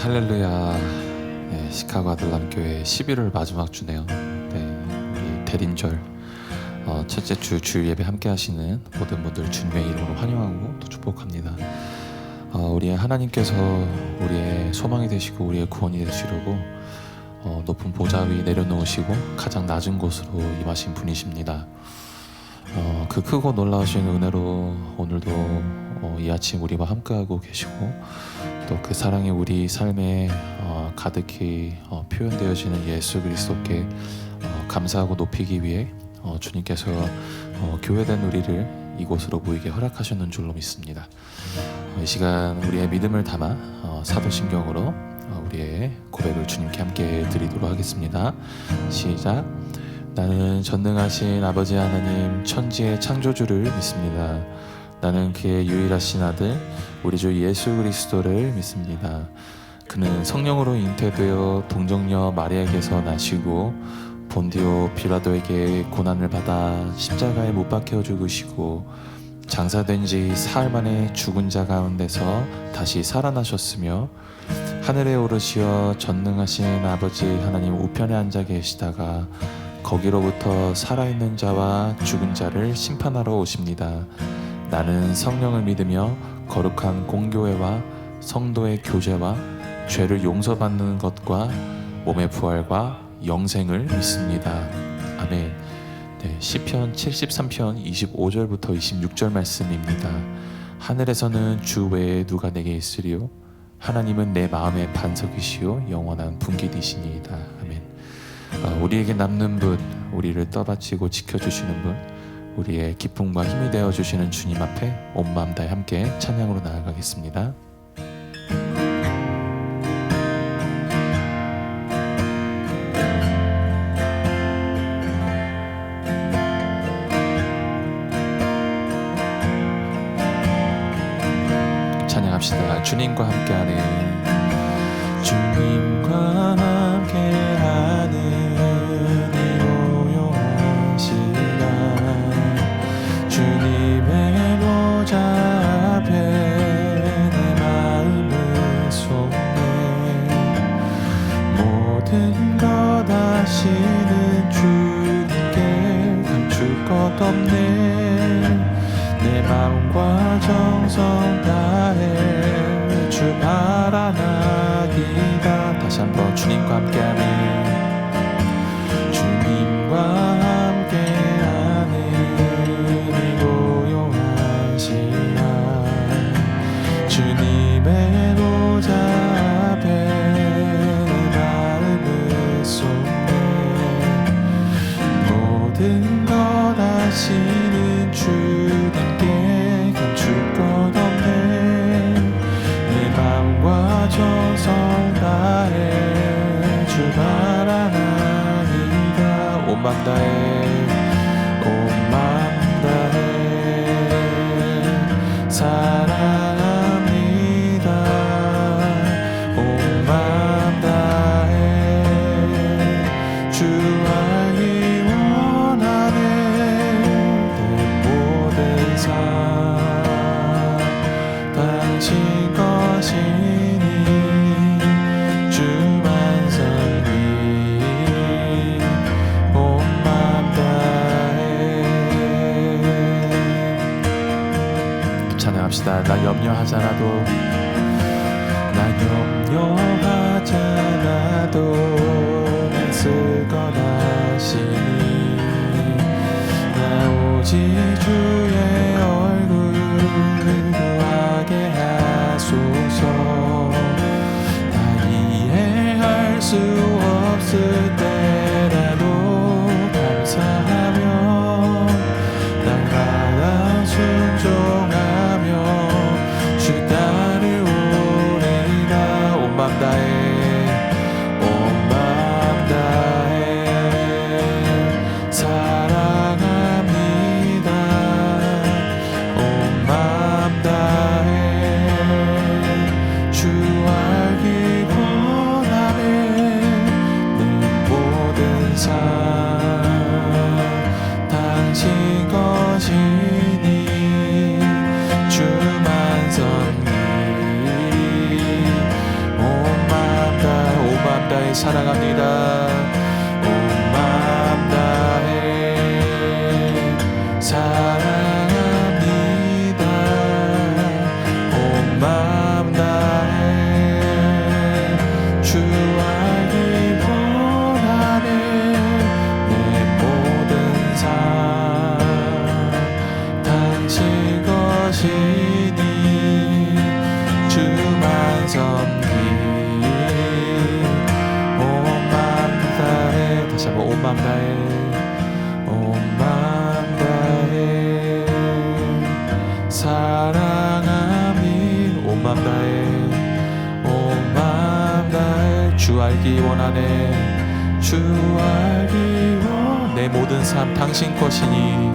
할렐루야. 네, 시카고 아들람교회 11월 마지막 주네요. 네, 우리 대림절 첫째 주 주일 예배 함께 하시는 모든 분들 주님의 이름으로 환영하고 또 축복합니다. 우리의 하나님께서 우리의 소망이 되시고 우리의 구원이 되시려고 높은 보좌 위 내려놓으시고 가장 낮은 곳으로 임하신 분이십니다. 그 크고 놀라우신 은혜로 오늘도 이 아침 우리와 함께하고 계시고 또 그 사랑이 우리 삶에 가득히 표현되어지는 예수 그리스도께 감사하고 높이기 위해 주님께서 교회된 우리를 이곳으로 모이게 허락하셨는 줄로 믿습니다. 이 시간 우리의 믿음을 담아 사도신경으로 우리의 고백을 주님께 함께 드리도록 하겠습니다. 시작. 나는 전능하신 아버지 하나님 천지의 창조주를 믿습니다. 나는 그의 유일하신 아들 우리 주 예수 그리스도를 믿습니다. 그는 성령으로 잉태되어 동정녀 마리아에게서 나시고 본디오 빌라도에게 고난을 받아 십자가에 못 박혀 죽으시고 장사된 지 사흘 만에 죽은 자 가운데서 다시 살아나셨으며 하늘에 오르시어 전능하신 아버지 하나님 우편에 앉아 계시다가 거기로부터 살아있는 자와 죽은 자를 심판하러 오십니다. 나는 성령을 믿으며 거룩한 공교회와 성도의 교제와 죄를 용서받는 것과 몸의 부활과 영생을 믿습니다. 아멘. 네, 시편 73편 25절부터 26절 말씀입니다. 하늘에서는 주 외에 누가 내게 있으리요? 하나님은 내 마음의 반석이시요 영원한 분깃이시니이다. 아멘. 우리에게 남는 분, 우리를 떠받치고 지켜주시는 분, 우리의 기쁨과 힘이 되어주시는 주님 앞에 온 마음 다해 함께 찬양으로 나아가겠습니다. 찬양합시다. 주님과 함께하는 주님과 함께하는 주님의 보좌 앞에 내 마음을 쏟네. 모든 것 아시는 주님께 감출 것 없네. 내 마음과 정성 다해 주 바라나이다. 다시 한번 주님과 함께하는 주님과 주님의 보좌 앞에 내 마음을 쏟네. 모든 것 아시는 주님께 감출 것 없네. 내 마음과 정성 다해 주 바라나이다. 온 맘 다해 온 맘 다해 사랑 나 염려하잖아도 애쓸 것 아시니 나 오직 주의 얼굴 구하게 하소서. 나 이해할 수 없을 때라도 감사하며 날마다 순종하며 주 따르오리다. 온 맘 다해 온 맘 다해 사랑합니다. 사랑합니다. 온 마음 다해 사랑합니다. 온 마음 다해 주 알기 원하네. 내 모든 삶 당신 것이니 주만 섬기. 온 마음 다해, 다시 한번 온 마음 다해, 온 마음 다해 사랑하니. 온 마음 다해, 온 마음 다해 주 알기 원하네. 주 알기 원. 내 모든 삶 당신 것이니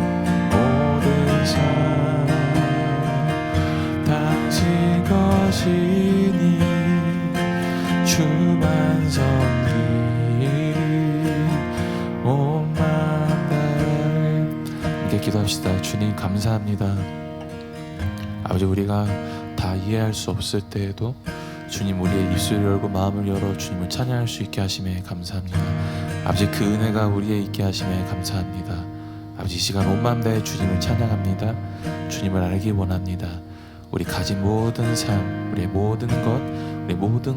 모든 삶 당신 것이니 주만 섬기. 온 마음 다해. 함께 기도합시다. 주님 감사합니다. 아버지, 우리가 다 이해할 수 없을 때에도 주님 우리의 입술을 열고 마음을 열어 주님을 찬양할 수 있게 하심에 감사합니다. 아버지, 그 은혜가 우리에 있게 하심에 감사합니다. 아버지, 이 시간 온 마음 다해 주님을 찬양합니다. 주님을 알기 원합니다. 우리 가진 모든 삶, 우리의 모든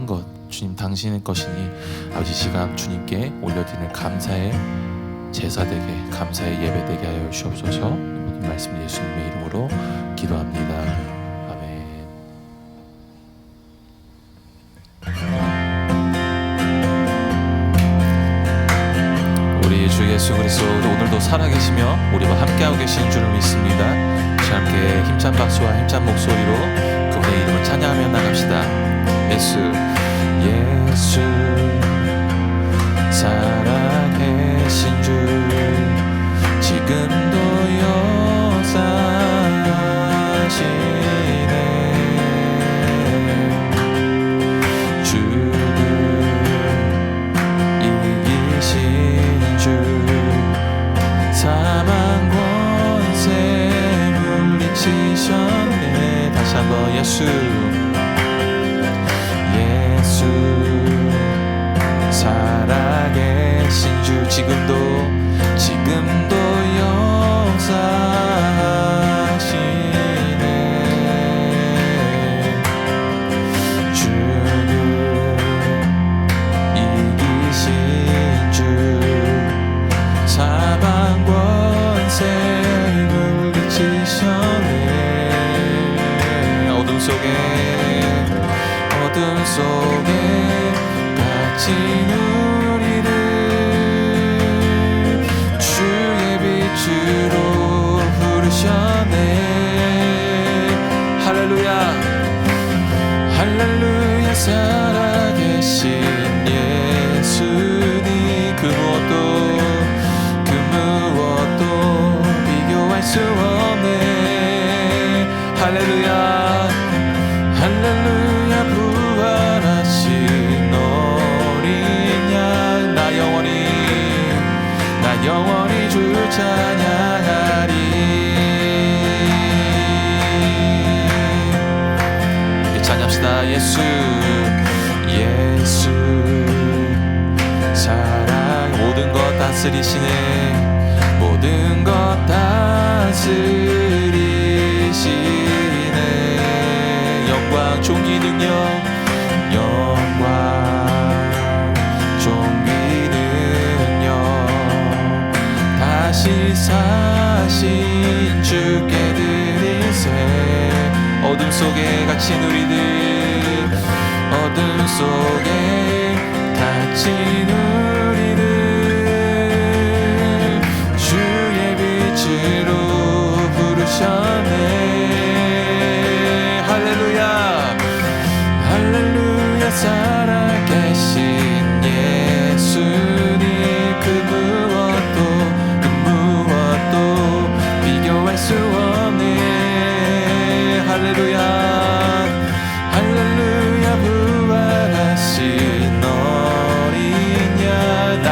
것 주님 당신의 것이니 아버지, 이 시간 주님께 올려드리는 감사의 제사 되게, 감사의 예배 되게 하여 주옵소서. 모든 말씀 예수님의 이름으로 기도합니다. 아멘. 우리 주 예수 그리스도 오늘도 살아계시며 우리와 함께하고 계시는 줄을 믿습니다. 함께 힘찬 박수와 힘찬 목소리로 그분의 이름을 찬양하며 나갑시다. 예수 예수 살아계신 주 지금도 역사하시네. 죽음 이기신 주 사망 권세 물리치셨네. 다시 한번 예수 예수 살아계신 주 지금도 역사하시네. 죽음 이기신 주 사망 권세 물리치셨네. 어둠 속에 갇힌 우리를 주의 빛으로 부르셨네. 할렐루야 할렐루야. 살아계신 예수님 그 무엇도 비교할 수 없네. 할렐루야 할렐루야. 부활하신 어린 양 나 영원히 주 찬양하리. 찬양합시다. 예수 사랑 모든 것 다스리시네. 모든 것 다스리시네. 영광 존귀 능력 존귀 능력 다시 사신 주께 드리세. 어둠 속에 갇힌 우리들 어둠 속에 갇힌 우리들 주의 빛으로 부르셨네. 할렐루야 할렐루야. 살아계신 예수님 그 무엇도 비교할 수 없네. 할렐루야 할렐루야. 부활하신 어린 양 나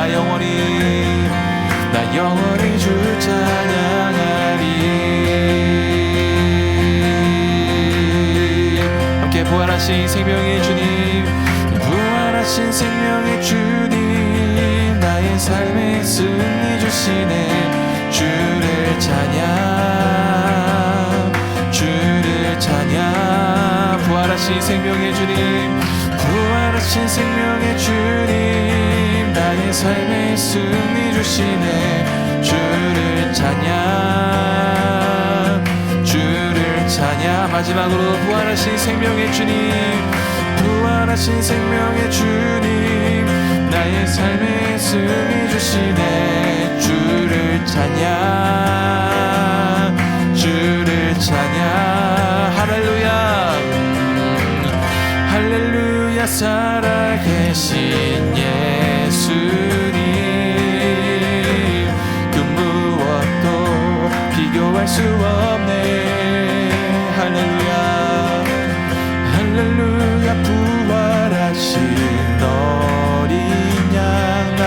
영원히 주 찬양하리. 함께 부활하신 생명의 주님 부활하신 생명의 주님 삶의 승리 주시네. 주를 찬양, 주를 찬양. 부활하신 생명의 주님, 부활하신 생명의 주님, 나의 삶의 승리 주시네. 주를 찬양, 주를 찬양. 마지막으로 부활하신 생명의 주님, 부활하신 생명의 주님, 나의 삶의 승리 주시네. 주를 찬양, 주를 찬양. 할렐루야, 할렐루야. 살아계신 예수님, 그 무엇도 비교할 수 없네. 할렐루야, 할렐루야. 부활하신 어린 양, 나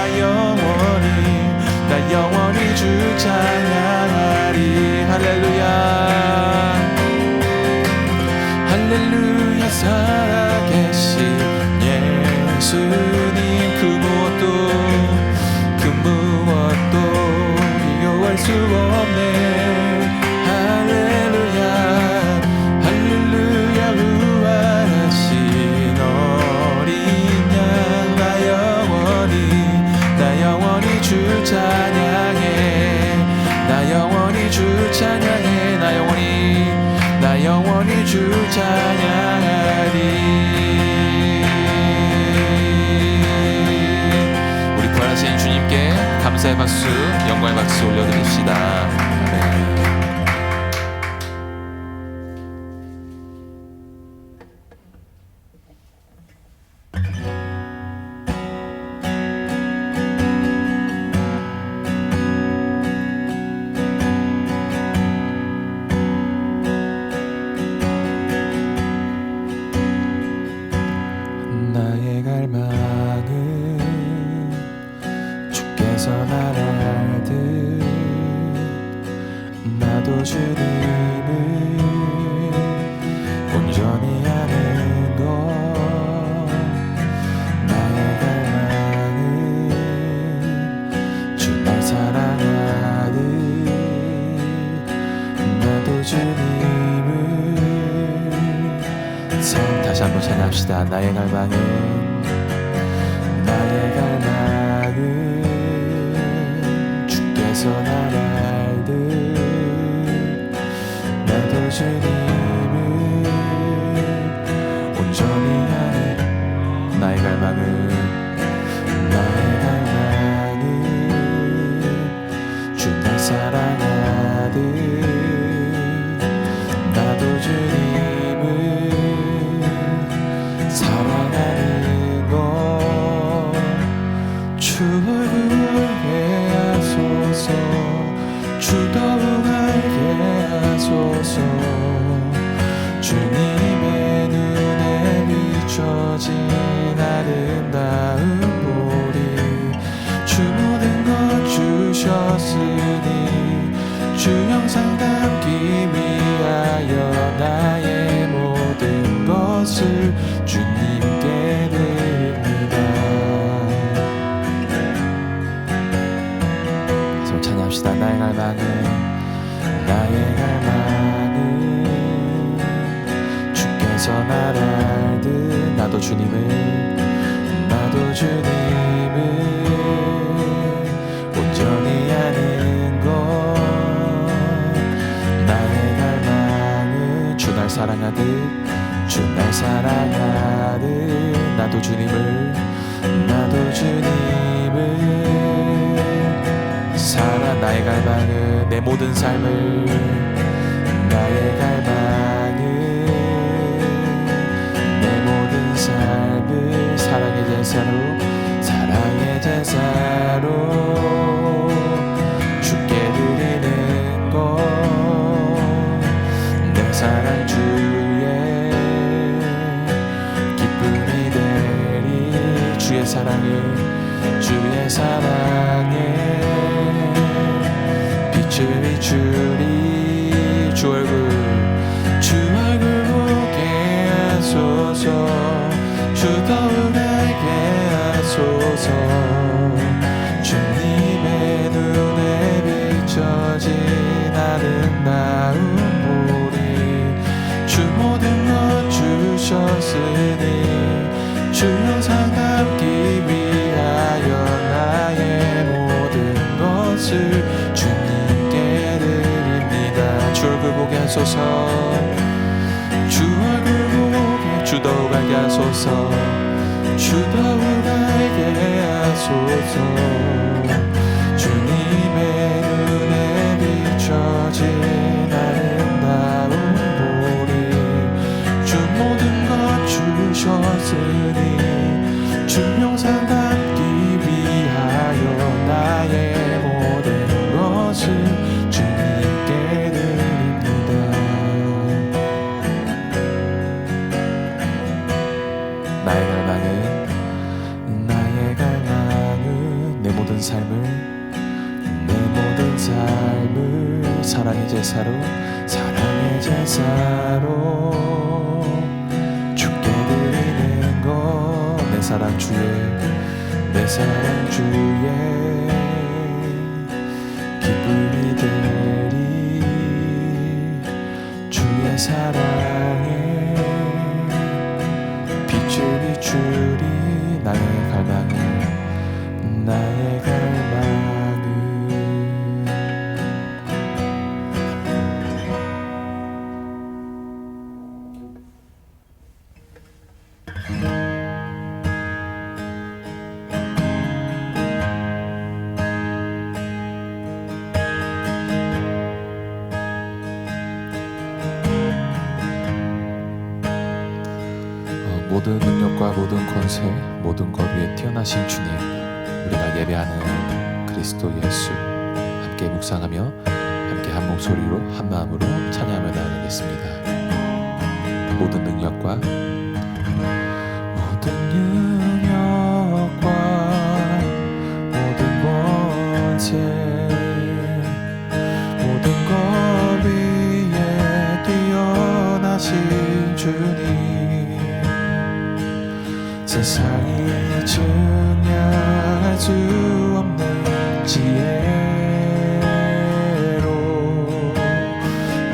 영원히 주 찬양하리. 할렐루야, 할렐루야. 살아계신 예수님, 그 무엇도 비교할 수 없네. 할렐루야, 할렐루야. 부활하신 어린 양, 나 영원히 주 찬양해. 나 영원히 주 찬양해. 나 영원히 주 찬양하리. 우리 부활하신 주님께 감사의 박수, 영광의 박수 올려드립시다. 아멘. 나의 갈망은 주께서 날 알듯 나도 주님을 온전히 아는 것. 나의 갈망은 주 날 사랑하듯 나도 주님을 다시 한번 찬양합시다. 나의 갈망은 주께서 날 알듯 나도 주님을 온전히 아는. 나의 갈망은 주 날 사랑하듯 나도 주님을 사랑하는 것. 주 얼굴에 하소서, 주 더욱 알게 하소서. 주님의 눈에 비춰진 아름다운 보리, 주 모든 것 주셨으니 주 영상 담기 위하여 나의 모든 것을 주님께 드립니다. 계속 찬양합시다. 나의 갈망은 주께서 날 알듯 나도 주님을 온전히 아는 것. 나의 갈망은 주 날 사랑하듯 나도 주님을 살아. 나의 갈망은 내 모든 삶을, 나의 갈망은 내 모든 삶을 사랑의 제사로 주께 드리는 것. 내 사랑 주의 기쁨이 되리. 주의 사랑에 빛을 비추리. 주 얼굴 보게 하소서, 주 더욱 알게 하소서. 주 것을 주님께 드립니다. 주 얼굴 보게 하소서. 주 얼굴 보게 주 더욱 알게 하소서. 주 더욱 알게 하소서. 주님의 눈에 비춰진 아름다운 보리 주 모든 것 주셨으니 주 영상 담기 위하여 나의 모든 것을 주님께 드립니다. 나의 갈망은 내 모든 삶을 사랑의 제사로 주께 드리는 것 내 사랑 주의 기쁨이 되리. 주의 사랑에 빛을 비추리. 나의 갈망은 모든 능력과 모든 권세 모든 것 위에 뛰어나신 주님, 우리가 예배하는 그리스도 예수 함께 묵상하며 함께 한 목소리로 한 마음으로 찬양하며 나아가겠습니다. 모든 능력과 모든 권세 모든 것 위에 뛰어나신 주님, 세상이 증량할 수 없는 지혜로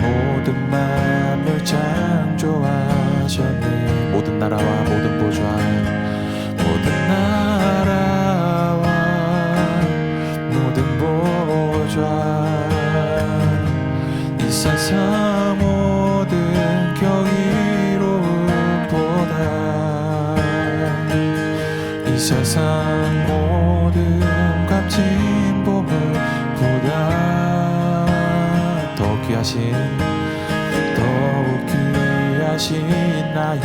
모든 만물 창조하셨네. 모든 나라와 모든 보좌 이 세상 모든 경이로움보다 이 세상 모든 값진 보물보다 더욱 귀하신 나의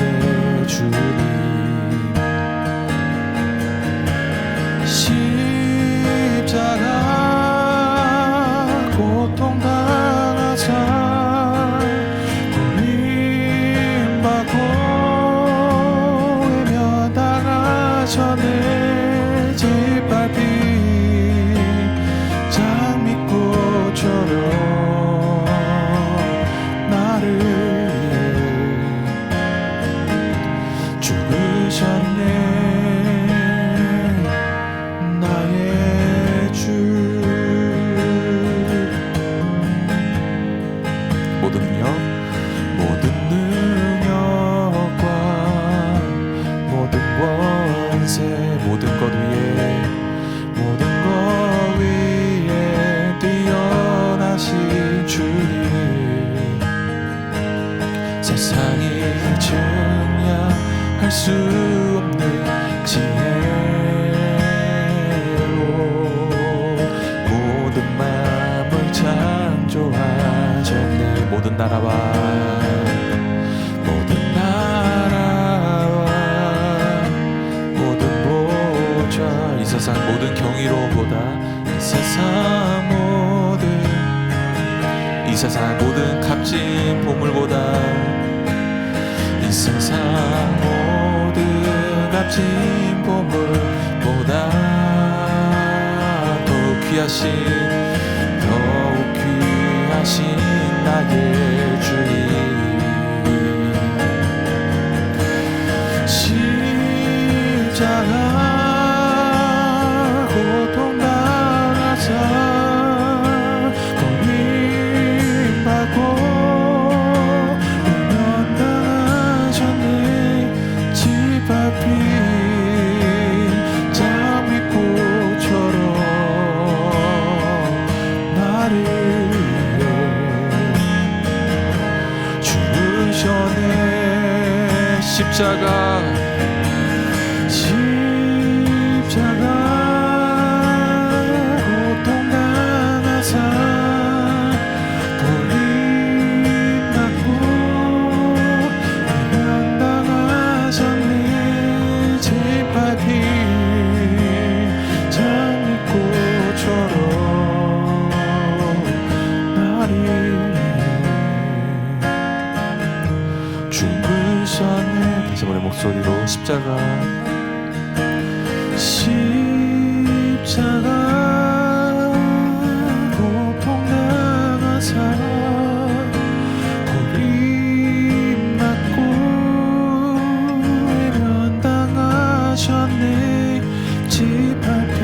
주님, 십자가 고통당하사 버림받고 외면당하셨네. 짓밟힌 장미꽃처럼 나를 죽으셨네. 나의 주, 모든 능력과 모든 권세 모든 것 위에 뛰어나신 주님, 세상이 증량할 수 없는 지혜로 모든 만물 창조하셨네. 모든 나라와 모든 보좌 이 세상 모든 경이로움보다 이 세상 모든 값진 보물보다 이 세상 모든 값진 보물보다 더욱 귀하신 나의 주님, 십자가 고통당하사 버림받고 외면당하셨네. 짓밟힌 장미꽃처럼 고통당하사 버림받고 외면당하셨네. 짓밟힌 장미꽃처럼 나를 죽으셨네. 다시 우리 목소리로 십자가 고통당하사 버림받고 외면당하셨네. 짓밟힌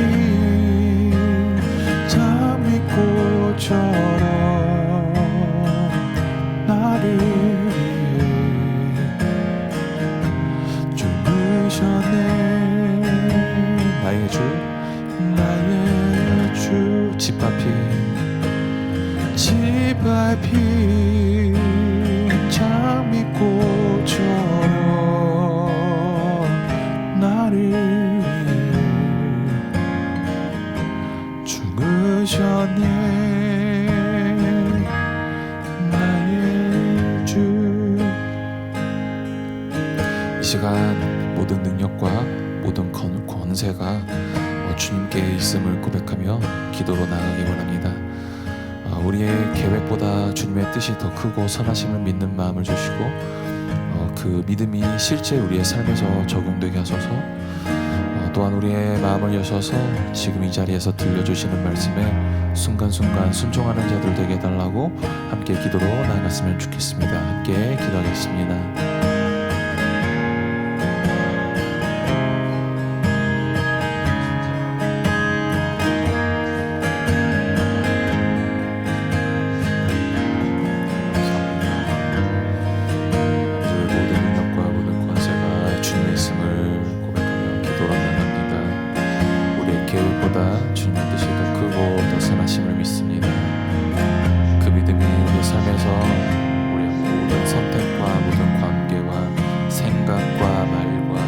장미꽃처럼 나를 죽으셨네. 나의 주 짓밟힌 장미꽃처럼 나를 죽으셨네. 나의 주. 이 시간 모든 능력과 모든 권세가 주님께 있음을 고백하며 기도로 나가기 원합니다. 우리의 계획보다 주님의 뜻이 더 크고 선하심을 믿는 마음을 주시고 그 믿음이 실제 우리의 삶에서 적용되게 하소서. 또한 우리의 마음을 여셔서 지금 이 자리에서 들려주시는 말씀에 순간순간 순종하는 자들 되게 해달라고 함께 기도로 나아갔으면 좋겠습니다. 함께 기도하겠습니다. 주님의 뜻이 더 크고 더 선하심을 믿습니다. 그 믿음이 우리 삶에서 우리의 모든 선택과 모든 관계와 생각과 말과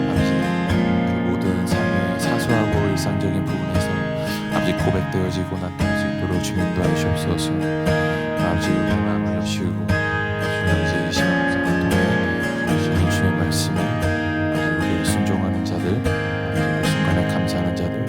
아버지 그 모든 삶의 사소하고 일상적인 부분에서 아버지 고백되어지고 나타날 수 있도록 주님 인도하여 주옵소서. 아버지 우리의 마음을 여시고 아버지 이 시간 감사를 통해 주의 말씀을 우리의 순종하는 자들 아버지 그 순간에 감사하는 자들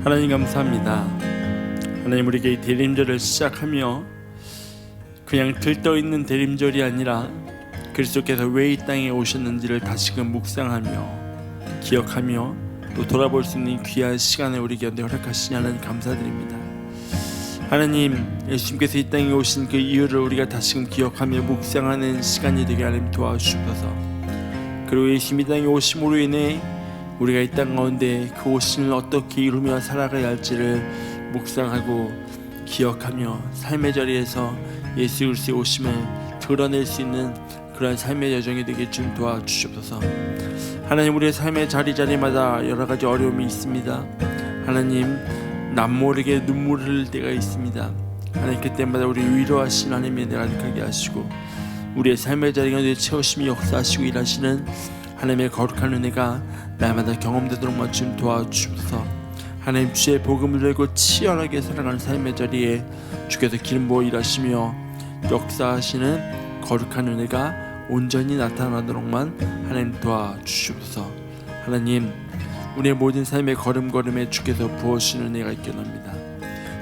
하나님 감사합니다. 하나님 우리에게 이 대림절을 시작하며 그냥 들떠있는 대림절이 아니라 그리스도께서 왜 이 땅에 오셨는지를 다시금 묵상하며 기억하며 또 돌아볼 수 있는 귀한 시간을 우리에게 허락하시니 하나님 감사드립니다. 하나님 예수님께서 이 땅에 오신 그 이유를 우리가 다시금 기억하며 묵상하는 시간이 되게 하나님 도와주셔서 그리고 예수님이 이 땅에 오심으로 인해 우리가 이 땅 가운데 그 오심을 어떻게 이루며 살아가야 할지를 묵상하고 기억하며 삶의 자리에서 예수 그리스도의 오심을 드러낼 수 있는 그러한 삶의 여정이 되게 좀 도와주시옵소서. 하나님 우리의 삶의 자리마다 여러 가지 어려움이 있습니다. 하나님 남모르게 눈물을 흘릴 때가 있습니다. 하나님 그때마다 우리 위로하신 하나님의 은혜가 가득하게 하시고 우리의 삶의 자리 가운데 채우심이 역사하시고 일하시는 하나님의 거룩한 은혜가 날마다 경험되도록 좀 도와주셔서 하나님 주의 복음을 들고 치열하게 살아가는 삶의 자리에 주께서 기름 부어 일하시며 역사하시는 거룩한 은혜가 온전히 나타나도록만 하나님 도와주시옵소서. 하나님 우리의 모든 삶의 걸음걸음에 주께서 부어주시는 은혜가 있게 합니다.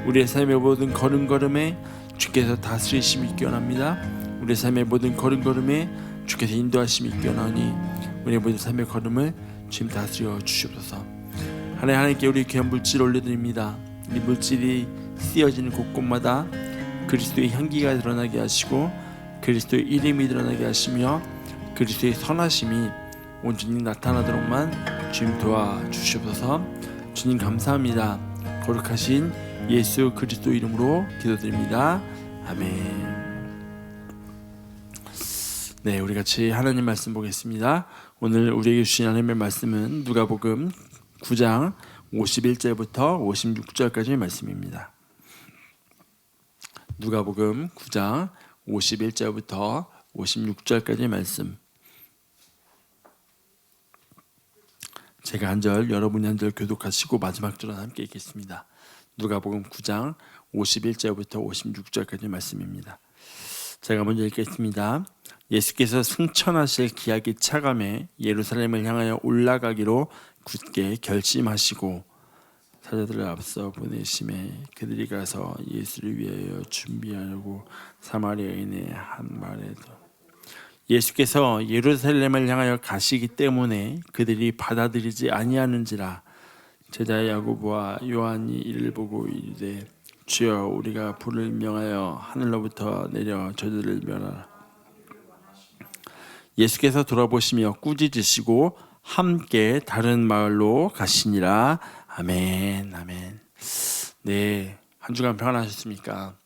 우리의 삶의 모든 걸음걸음에 주께서 다스리심이 있게 합니다. 우리의 삶의 모든 걸음걸음에 주께서 인도하심이 있게 하니 우리의 모든 삶의 걸음을 주님 다스려 주시옵소서. 하나님께 우리 귀한 물질 올려드립니다. 이 물질이 쓰여지는 곳곳마다 그리스도의 향기가 드러나게 하시고 그리스도의 이름이 드러나게 하시며 그리스도의 선하심이 온전히 나타나도록만 주님 도와주시옵소서. 주님 감사합니다. 거룩하신 예수 그리스도 이름으로 기도드립니다. 아멘. 네, 우리 같이 하나님 말씀 보겠습니다. 오늘 우리에게 주신 하나님의 말씀은 누가복음 9장 51절부터 56절까지의 말씀입니다. 누가복음 9장 51절부터 56절까지의 말씀. 제가 한 절, 여러분이 한 절 교독하시고 마지막 절은 함께 읽겠습니다. 누가복음 9장 51절부터 56절까지의 말씀입니다. 제가 먼저 읽겠습니다. 예수께서 승천하실 기약이 차감해 예루살렘을 향하여 올라가기로 굳게 결심하시고 사자들을 앞서 보내심에 그들이 가서 예수를 위하여 준비하려고 사마리아인의 한 마을에도 예수께서 예루살렘을 향하여 가시기 때문에 그들이 받아들이지 아니하는지라. 제자 야고보와 요한이 이를 보고 이르되 주여 우리가 불을 명하여 하늘로부터 내려 저들을 멸하라. 예수께서 돌아보시며 꾸짖으시고 함께 다른 마을로 가시니라. 아멘. 아멘. 네, 한 주간 평안하셨습니까?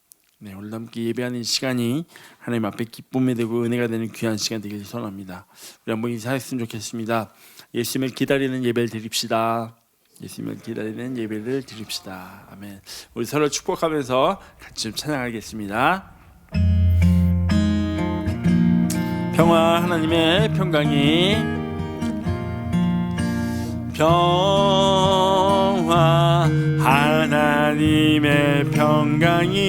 네, 오늘 함께 예배하는 시간이 하나님 앞에 기쁨이 되고 은혜가 되는 귀한 시간 되길 소원합니다. 우리 한번 인사했으면 좋겠습니다. 예수님을 기다리는 예배를 드립시다. 예수님을 기다리는 예배를 드립시다. 아멘. 우리 서로 축복하면서 같이 좀 찬양하겠습니다. 평화 하나님의 평강이 평화 하나님의 평강이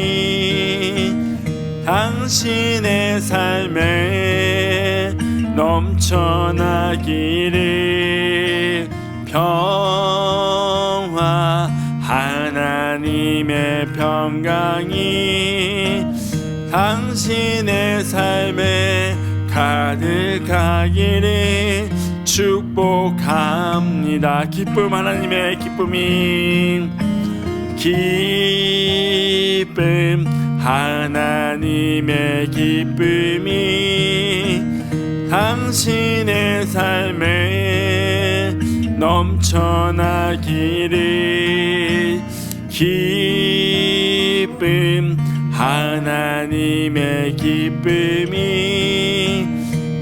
당신의 삶에 넘쳐나기를. 평화 하나님의 평강이 당신의 삶에 가득하기를 축복합니다. 기쁨 하나님의 기쁨이 기쁨 하나님의 기쁨이 당신의 삶에 넘쳐나기를. 기쁨 하나님의 기쁨이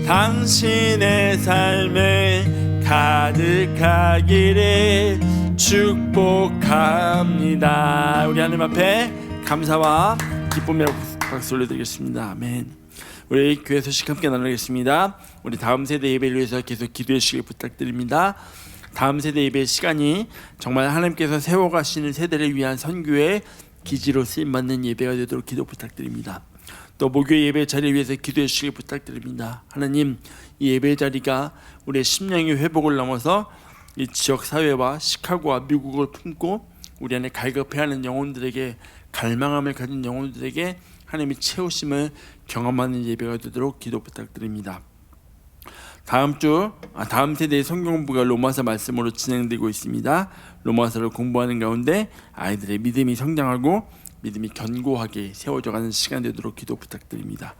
당신의 삶에 가득하기를 축복합니다. 우리 하나님 앞에 감사와 기쁨이라고 박수 올려드리겠습니다. 아멘. 우리 교회 소식 함께 나누겠습니다. 우리 다음 세대 예배를 위해서 계속 기도해 주시길 부탁드립니다. 다음 세대 예배 시간이 정말 하나님께서 세워가시는 세대를 위한 선교의 기지로 쓰임받는 예배가 되도록 기도 부탁드립니다. 또 목요일 예배 자리를 위해서 기도해 주시길 부탁드립니다. 하나님, 이 예배 자리가 우리의 심령의 회복을 넘어서 이 지역 사회와 시카고와 미국을 품고 우리 안에 갈급해하는 영혼들에게, 갈망함을 가진 영혼들에게 하나님의 채우심을 경험하는 예배가 되도록 기도 부탁드립니다. 다음 세대의 성경 공부가 로마서 말씀으로 진행되고 있습니다. 로마서를 공부하는 가운데 아이들의 믿음이 성장하고 믿음이 견고하게 세워져가는 시간 되도록 기도 부탁드립니다.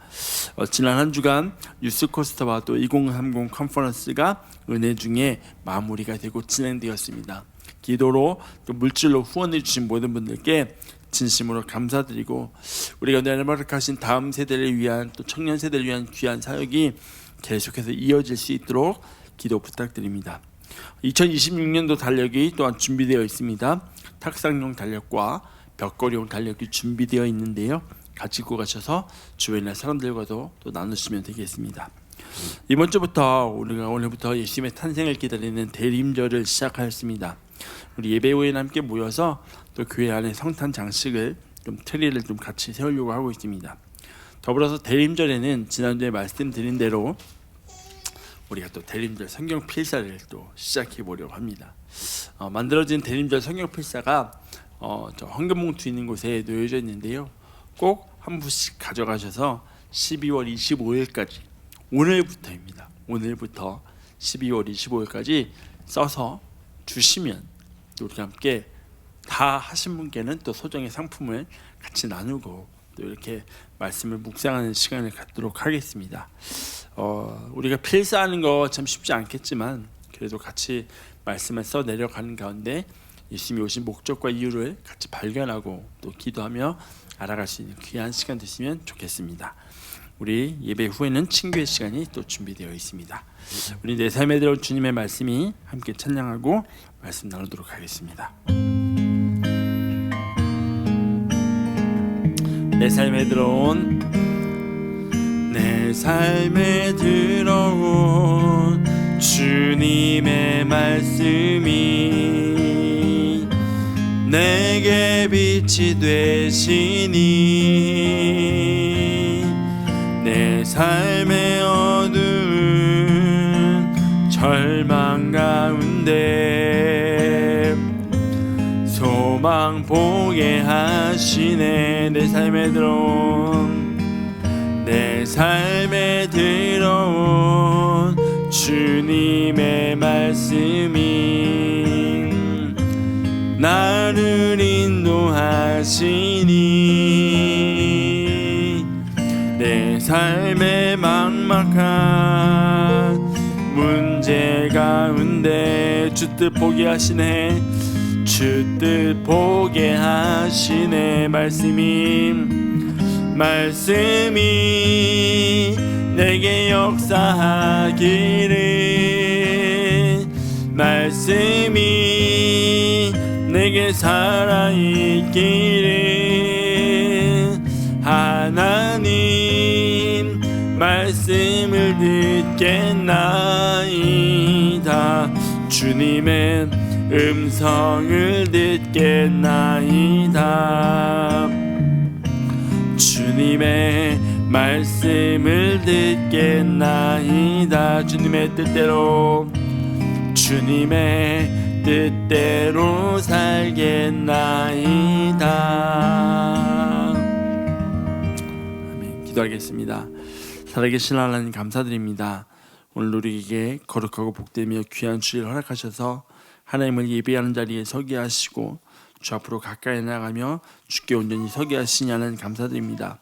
지난 한 주간 유스코스터와 또 2030 컨퍼런스가 은혜 중에 마무리가 되고 진행되었습니다. 기도로 또 물질로 후원해 주신 모든 분들께 진심으로 감사드리고, 우리가 내려막하신 다음 세대를 위한, 또 청년 세대를 위한 귀한 사역이 계속해서 이어질 수 있도록 기도 부탁드립니다. 2026년도 달력이 또한 준비되어 있습니다. 탁상용 달력과 벽걸이용 달력이 준비되어 있는데요, 가지고 가셔서 주변의 사람들과도 또 나누시면 되겠습니다. 이번 주부터 우리가 오늘부터 예수님의 탄생을 기다리는 대림절을 시작하였습니다. 우리 예배후에 함께 모여서 또 교회 안에 성탄 장식을 좀 트리를 좀 같이 세우려고 하고 있습니다. 더불어서 대림절에는 지난주에 말씀드린 대로 우리가 또 대림절 성경 필사를 또 시작해 보려고 합니다. 만들어진 대림절 성경 필사가 저 황금봉투 있는 곳에 놓여져 있는데요, 꼭 한 부씩 가져가셔서 12월 25일까지, 오늘부터입니다. 오늘부터 12월 25일까지 써서 주시면 우리가 함께 다 하신 분께는 또 소정의 상품을 같이 나누고 또 이렇게 말씀을 묵상하는 시간을 갖도록 하겠습니다. 우리가 필사하는 거 참 쉽지 않겠지만 그래도 같이 말씀을 써 내려가는 가운데 예수님이 오신 목적과 이유를 같이 발견하고 또 기도하며 알아갈 수 있는 귀한 시간 되시면 좋겠습니다. 우리 예배 후에는 친교의 시간이 또 준비되어 있습니다. 우리 내 삶에 들어온 주님의 말씀이 함께 찬양하고 말씀 나누도록 하겠습니다. 내 삶에 들어온 주님의 말씀이 내게 빛이 되시니 내 삶의 어두운 절망 가운데 소망 보게 하시네. 내 삶에 들어온 주님의 말씀이 나를 인도하시니 내 삶의 막막한 문제 가운데 주 뜻 보게 하시네. 주 뜻 보게 하시네. 말씀이 내게 역사하기를 말씀이 내게 살아있기를 하나님 말씀을 듣겠나이다. 주님의 음성을 듣겠나이다. 주님의 말씀을 듣겠나이다. 주님의 뜻대로 살겠나이다. 아멘. 기도하겠습니다. 살아계신 하나님 감사드립니다. 오늘 우리에게 거룩하고 복되며 귀한 주일 허락하셔서 하나님을 예배하는 자리에 서게 하시고 주 앞으로 가까이 나가며 주께 온전히 서게 하시니 하나님 감사드립니다.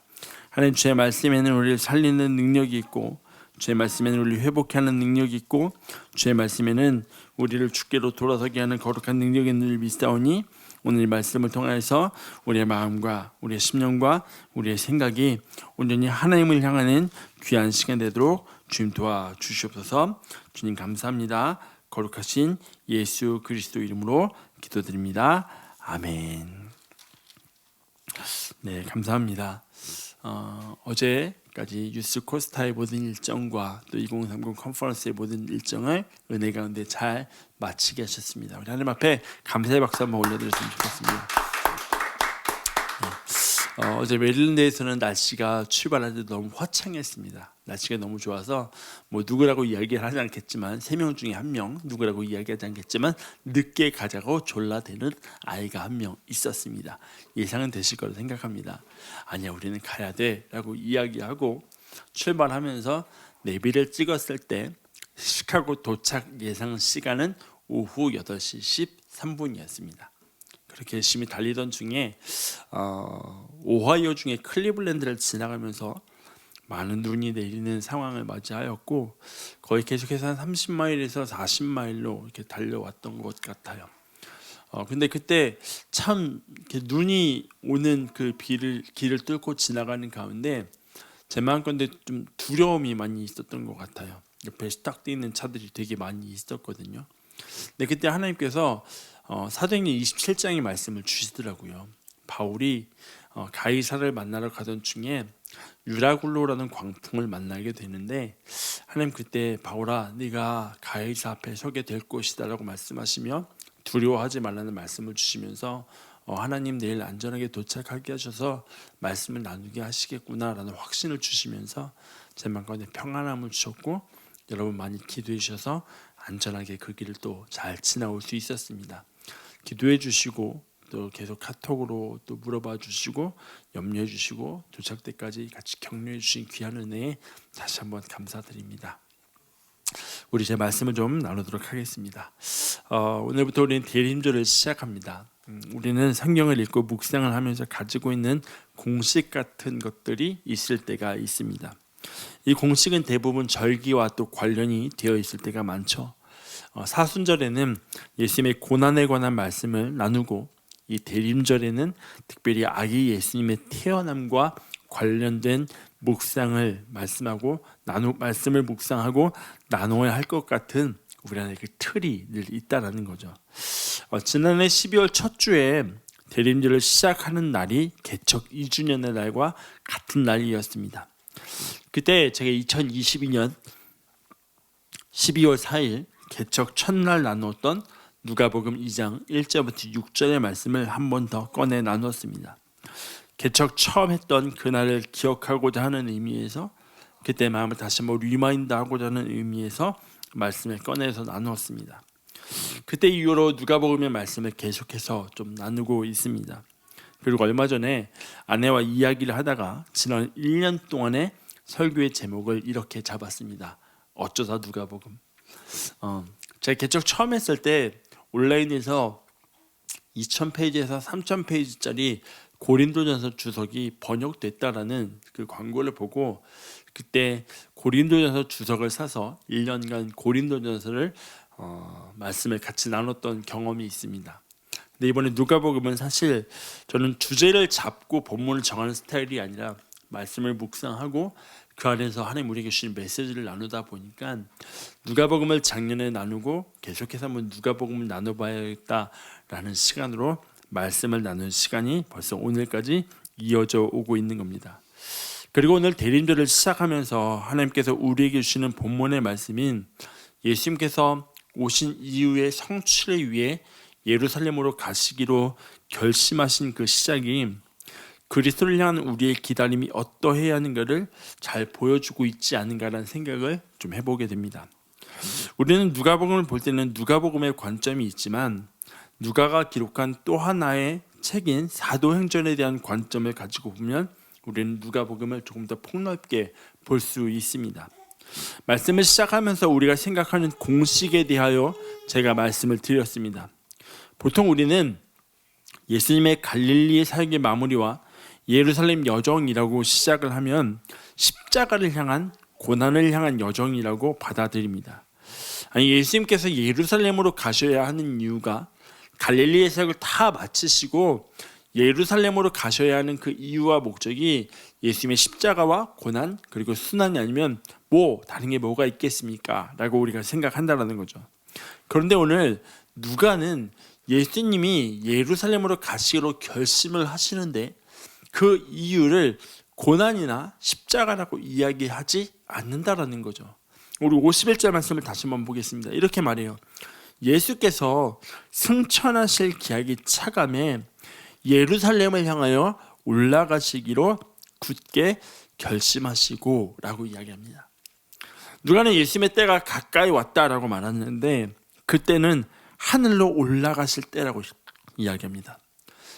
하나님 주의 말씀에는 우리를 살리는 능력이 있고 주의 말씀에는 우리를 회복케 하는 능력이 있고 주의 말씀에는 우리를 주께로 돌아서게 하는 거룩한 능력이 있는 줄 믿사오니 오늘 이 말씀을 통해서 우리의 마음과 우리의 심령과 우리의 생각이 온전히 하나님을 향하는 귀한 시간 되도록 주님 도와주시옵소서. 주님 감사합니다. 거룩하신 예수 그리스도 이름으로 기도드립니다. 아멘. 네, 감사합니다. 어제까지 유스 코스타의 모든 일정과 또 2030 컨퍼런스의 모든 일정을 은혜 가운데 잘 마치게 하셨습니다. 우리 하나님 앞에 감사의 박수 한번 올려드렸으면 좋겠습니다. 어제 메릴랜드에서는 날씨가 출발할 때 너무 화창했습니다. 날씨가 너무 좋아서 뭐 누구라고 이야기를 하지 않겠지만 3명 중에 1명 누구라고 이야기하지 않겠지만 늦게 가자고 졸라대는 아이가 1명 있었습니다. 예상은 되실 거라 생각합니다. 아니야 우리는 가야 돼 라고 이야기하고 출발하면서 내비를 찍었을 때 시카고 도착 예상 시간은 오후 8시 13분이었습니다. 그렇게 열심히 달리던 중에 오하이오 중에 클리블랜드를 지나가면서 많은 눈이 내리는 상황을 맞이하였고 거의 계속해서 한 30마일에서 40마일로 이렇게 달려왔던 것 같아요. 근데 그때 참 이렇게 눈이 오는 그 길을 뚫고 지나가는 가운데 제 마음건데 좀 두려움이 많이 있었던 것 같아요. 옆에 스탁 뛰는 차들이 되게 많이 있었거든요. 근데 그때 하나님께서 사도행전 27장의 말씀을 주시더라고요. 바울이 가이사를 만나러 가던 중에 유라굴로라는 광풍을 만나게 되는데 하나님 그때 바울아 네가 가이사 앞에 서게 될 것이다 라고 말씀하시며 두려워하지 말라는 말씀을 주시면서 하나님 내일 안전하게 도착하게 하셔서 말씀을 나누게 하시겠구나 라는 확신을 주시면서 제 마음 가운데 평안함을 주셨고 여러분 많이 기도해 주셔서 안전하게 그 길을 또 잘 지나올 수 있었습니다. 기도해 주시고 또 계속 카톡으로 또 물어봐 주시고 염려해 주시고 도착 때까지 같이 격려해 주신 귀한 은혜에 다시 한번 감사드립니다. 우리 제 말씀을 좀 나누도록 하겠습니다. 오늘부터 우리는 대림절을 시작합니다. 우리는 성경을 읽고 묵상을 하면서 가지고 있는 공식 같은 것들이 있을 때가 있습니다. 이 공식은 대부분 절기와 또 관련이 되어 있을 때가 많죠. 사순절에는 예수님의 고난에 관한 말씀을 나누고 이 대림절에는 특별히 아기 예수님의 태어남과 관련된 묵상을 말씀을 묵상하고 나눠야 할 것 같은 우리 안에 그 틀이 늘 있다라는 거죠. 지난해 12월 첫 주에 대림절을 시작하는 날이 개척 2주년의 날과 같은 날이었습니다. 그때 제가 2022년 12월 4일 개척 첫날 나누었던 누가복음 2장 1절부터 6절의 말씀을 한 번 더 꺼내 나누었습니다. 개척 처음 했던 그날을 기억하고자 하는 의미에서 그때 마음을 다시 한번 리마인드하고자 하는 의미에서 말씀을 꺼내서 나누었습니다. 그때 이후로 누가복음의 말씀을 계속해서 좀 나누고 있습니다. 그리고 얼마 전에 아내와 이야기를 하다가 지난 1년 동안의 설교의 제목을 이렇게 잡았습니다. 어쩌다 누가복음. 제가 개척 처음 했을 때 온라인에서 2000페이지에서 3000페이지짜리 고린도전서 주석이 번역됐다라는 그 광고를 보고 그때 고린도전서 주석을 사서 1년간 고린도전서를 말씀을 같이 나눴던 경험이 있습니다. 근데 이번에 누가복음은 사실 저는 주제를 잡고 본문을 정하는 스타일이 아니라 말씀을 묵상하고 그 안에서 하나님 우리에게 주신 메시지를 나누다 보니까 누가복음을 작년에 나누고 계속해서 한번 누가복음을 나눠봐야겠다라는 시간으로 말씀을 나누는 시간이 벌써 오늘까지 이어져 오고 있는 겁니다. 그리고 오늘 대림절을 시작하면서 하나님께서 우리에게 주시는 본문의 말씀인 예수님께서 오신 이후의 성취를 위해 예루살렘으로 가시기로 결심하신 그 시작이 그리스도를 향한 우리의 기다림이 어떠해야 하는가를 잘 보여주고 있지 않은가라는 생각을 좀 해보게 됩니다. 우리는 누가복음을 볼 때는 누가복음의 관점이 있지만 누가가 기록한 또 하나의 책인 사도행전에 대한 관점을 가지고 보면 우리는 누가복음을 조금 더 폭넓게 볼 수 있습니다. 말씀을 시작하면서 우리가 생각하는 공식에 대하여 제가 말씀을 드렸습니다. 보통 우리는 예수님의 갈릴리의 사역의 마무리와 예루살렘 여정이라고 시작을 하면 십자가를 향한 고난을 향한 여정이라고 받아들입니다. 아니, 예수님께서 예루살렘으로 가셔야 하는 이유가 갈릴리의 사역을 다 마치시고 예루살렘으로 가셔야 하는 그 이유와 목적이 예수님의 십자가와 고난 그리고 순환이 아니면 뭐 다른 게 뭐가 있겠습니까? 라고 우리가 생각한다는 거죠. 그런데 오늘 누가는 예수님이 예루살렘으로 가시기로 결심을 하시는데 그 이유를 고난이나 십자가라고 이야기하지 않는다라는 거죠. 우리 51절 말씀을 다시 한번 보겠습니다. 이렇게 말해요. 예수께서 승천하실 기약이 차감해 예루살렘을 향하여 올라가시기로 굳게 결심하시고 라고 이야기합니다. 누가는 예수님의 때가 가까이 왔다라고 말하는데 그때는 하늘로 올라가실 때라고 이야기합니다.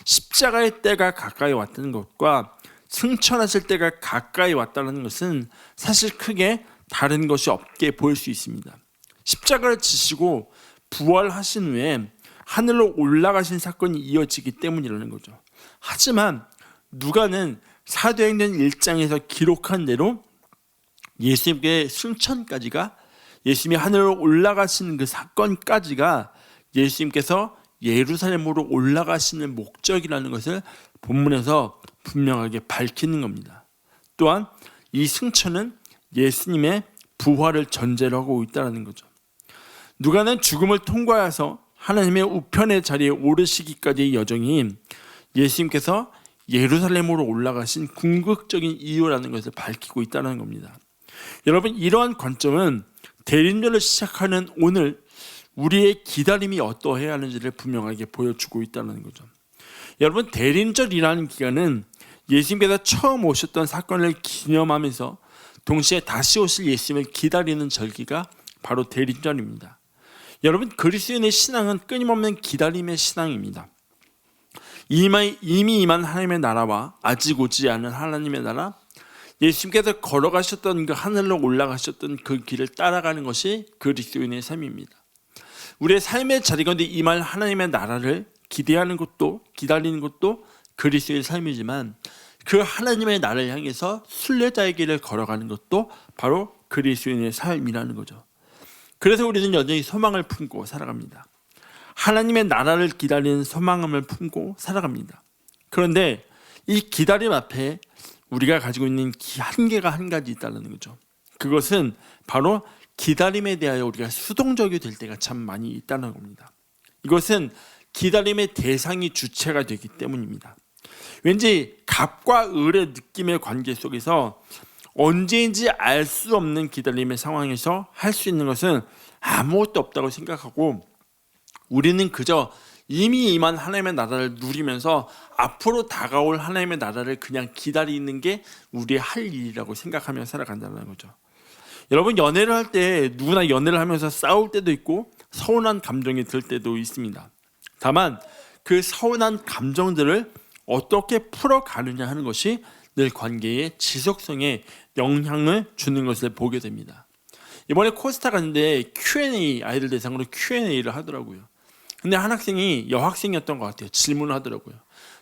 십자가의 때가 가까이 왔다는 것과 승천하실 때가 가까이 왔다는 것은 사실 크게 다른 것이 없게 보일 수 있습니다. 십자가를 지시고 부활하신 후에 하늘로 올라가신 사건이 이어지기 때문이라는 거죠. 하지만 누가는 사도행전 1장에서 기록한 대로 예수님의 승천까지가 예수님이 하늘로 올라가시는 그 사건까지가 예수님께서 예루살렘으로 올라가시는 목적이라는 것을 본문에서 분명하게 밝히는 겁니다. 또한 이 승천은 예수님의 부활을 전제로 하고 있다는 거죠. 누가는 죽음을 통과해서 하나님의 우편의 자리에 오르시기까지의 여정이 예수님께서 예루살렘으로 올라가신 궁극적인 이유라는 것을 밝히고 있다는 겁니다. 여러분, 이러한 관점은 대림절을 시작하는 오늘 우리의 기다림이 어떠해야 하는지를 분명하게 보여주고 있다는 거죠. 여러분, 대림절이라는 기간은 예수님께서 처음 오셨던 사건을 기념하면서 동시에 다시 오실 예수님을 기다리는 절기가 바로 대림절입니다. 여러분, 그리스도인의 신앙은 끊임없는 기다림의 신앙입니다. 이미 임한 하나님의 나라와 아직 오지 않은 하나님의 나라, 예수님께서 걸어가셨던 그 하늘로 올라가셨던 그 길을 따라가는 것이 그리스도인의 삶입니다. 우리의 삶의 자리 가운데 임할 하나님의 나라를 기대하는 것도 기다리는 것도 그리스도의 삶이지만 그 하나님의 나라를 향해서 순례자의 길을 걸어가는 것도 바로 그리스도인의 삶이라는 거죠. 그래서 우리는 여전히 소망을 품고 살아갑니다. 하나님의 나라를 기다리는 소망을 품고 살아갑니다. 그런데 이 기다림 앞에 우리가 가지고 있는 한계가 한 가지 있다는 거죠. 그것은 바로 기다림에 대하여 우리가 수동적이 될 때가 참 많이 있다는 겁니다. 이것은 기다림의 대상이 주체가 되기 때문입니다. 왠지 갑과 을의 느낌의 관계 속에서 언제인지 알 수 없는 기다림의 상황에서 할 수 있는 것은 아무것도 없다고 생각하고 우리는 그저 이미 임한 하나님의 나라를 누리면서 앞으로 다가올 하나님의 나라를 그냥 기다리는 게 우리의 할 일이라고 생각하며 살아간다는 거죠. 여러분, 연애를 할 때 누구나 연애를 하면서 싸울 때도 있고 서운한 감정이 들 때도 있습니다. 다만 그 서운한 감정들을 어떻게 풀어가느냐 하는 것이 늘 관계의 지속성에 영향을 주는 것을 보게 됩니다. 이번에 코스타 갔는데 Q&A, 아이들 대상으로 Q&A를 하더라고요. 근데 한 학생이 여학생이었던 것 같아요. 질문을 하더라고요.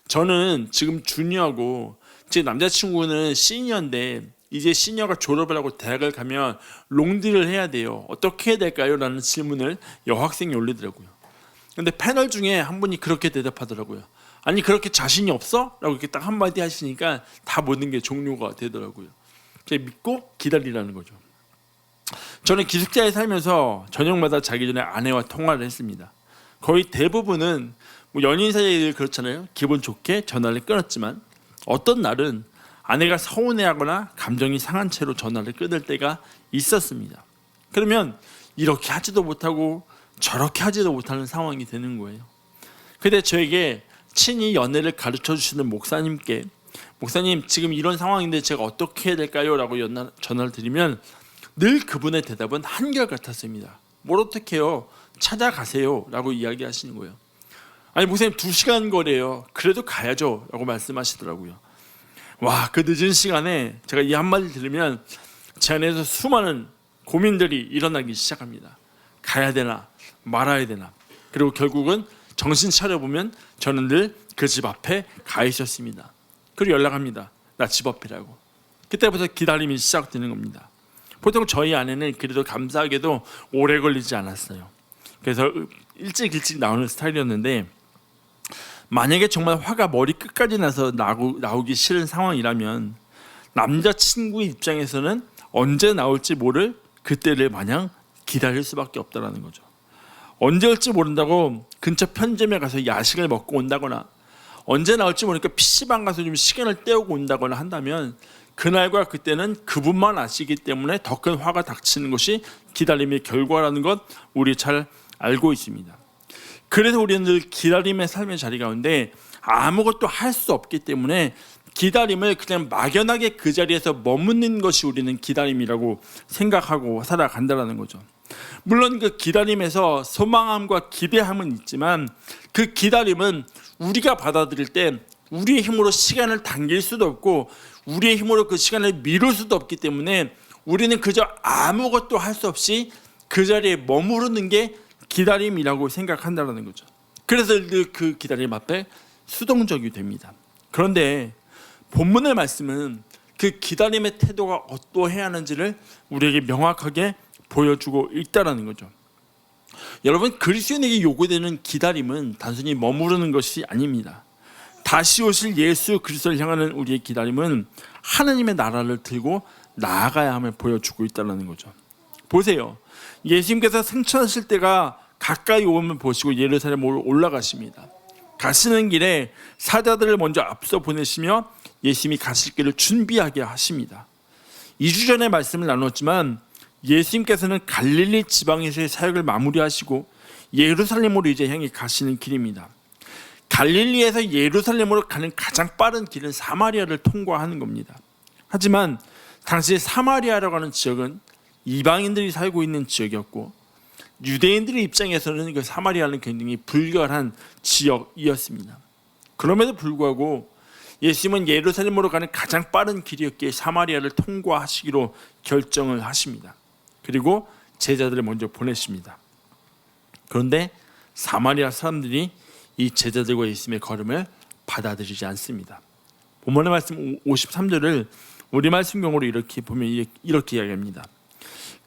저는 지금 주니어고 제 남자친구는 시니어인데 이제 시니어가 졸업을 하고 대학을 가면 롱디를 해야 돼요. 어떻게 해야 될까요? 라는 질문을 여학생이 올리더라고요. 근데 패널 중에 한 분이 그렇게 대답하더라고요. 아니, 그렇게 자신이 없어? 라고 이렇게 딱 한마디 하시니까 다 모든 게 종료가 되더라고요. 제가 믿고 기다리라는 거죠. 저는 기숙사에 살면서 저녁마다 자기 전에 아내와 통화를 했습니다. 거의 대부분은 뭐 연인 사이에 그렇잖아요. 기분 좋게 전화를 끊었지만 어떤 날은 아내가 서운해하거나 감정이 상한 채로 전화를 끊을 때가 있었습니다. 그러면 이렇게 하지도 못하고 저렇게 하지도 못하는 상황이 되는 거예요. 근데 저에게 친히 연애를 가르쳐 주시는 목사님께 목사님, 지금 이런 상황인데 제가 어떻게 해야 될까요? 라고 전화를 드리면 늘 그분의 대답은 한결같았습니다. 뭘 어떻게 해요? 찾아가세요 라고 이야기하시는 거예요. 아니, 목사님 2시간 거리예요. 그래도 가야죠 라고 말씀하시더라고요. 와, 그 늦은 시간에 제가 이 한마디 들으면 제 안에서 수많은 고민들이 일어나기 시작합니다. 가야 되나 말아야 되나. 그리고 결국은 정신 차려보면 저는 늘 그 집 앞에 가 있었습니다. 그리고 연락합니다. 나 집 앞이라고. 그때부터 기다림이 시작되는 겁니다. 보통 저희 아내는 그래도 감사하게도 오래 걸리지 않았어요. 그래서 일찍 나오는 스타일이었는데 만약에 정말 화가 머리 끝까지 나서 나오기 싫은 상황이라면 남자친구 입장에서는 언제 나올지 모를 그때를 마냥 기다릴 수밖에 없다는 거죠. 언제 올지 모른다고 근처 편의점에 가서 야식을 먹고 온다거나 언제 나올지 모르니까 PC방 가서 좀 시간을 때우고 온다거나 한다면 그날과 그때는 그분만 아시기 때문에 더 큰 화가 닥치는 것이 기다림의 결과라는 것 우리 잘 알고 있습니다. 그래서 우리는 늘 기다림의 삶의 자리 가운데 아무것도 할 수 없기 때문에 기다림을 그냥 막연하게 그 자리에서 머무는 것이 우리는 기다림이라고 생각하고 살아간다는 거죠. 물론 그 기다림에서 소망함과 기대함은 있지만 그 기다림은 우리가 받아들일 때 우리의 힘으로 시간을 당길 수도 없고 우리의 힘으로 그 시간을 미룰 수도 없기 때문에 우리는 그저 아무것도 할 수 없이 그 자리에 머무르는 게 기다림이라고 생각한다는 거죠. 그래서 그 기다림 앞에 수동적이 됩니다. 그런데 본문의 말씀은 그 기다림의 태도가 어떠해야 하는지를 우리에게 명확하게 보여주고 있다는 거죠. 여러분, 그리스도인에게 요구되는 기다림은 단순히 머무르는 것이 아닙니다. 다시 오실 예수 그리스도를 향하는 우리의 기다림은 하나님의 나라를 들고 나아가야 함을 보여주고 있다는 거죠. 보세요. 예수님께서 승천하실 때가 가까이 오면 보시고 예루살렘으로 올라가십니다. 가시는 길에 사자들을 먼저 앞서 보내시며 예수님이 가실 길을 준비하게 하십니다. 2주 전에 말씀을 나눴지만 예수님께서는 갈릴리 지방에서의 사역을 마무리하시고 예루살렘으로 이제 향해 가시는 길입니다. 갈릴리에서 예루살렘으로 가는 가장 빠른 길은 사마리아를 통과하는 겁니다. 하지만 당시 사마리아라고 하는 지역은 이방인들이 살고 있는 지역이었고 유대인들의 입장에서는 그 사마리아는 굉장히 불결한 지역이었습니다. 그럼에도 불구하고 예수님은 예루살렘으로 가는 가장 빠른 길이었기에 사마리아를 통과하시기로 결정을 하십니다. 그리고 제자들을 먼저 보내십니다. 그런데 사마리아 사람들이 이 제자들과 예수님의 걸음을 받아들이지 않습니다. 본문의 말씀 53절을 우리말 성경으로 이렇게 보면 이렇게 이야기합니다.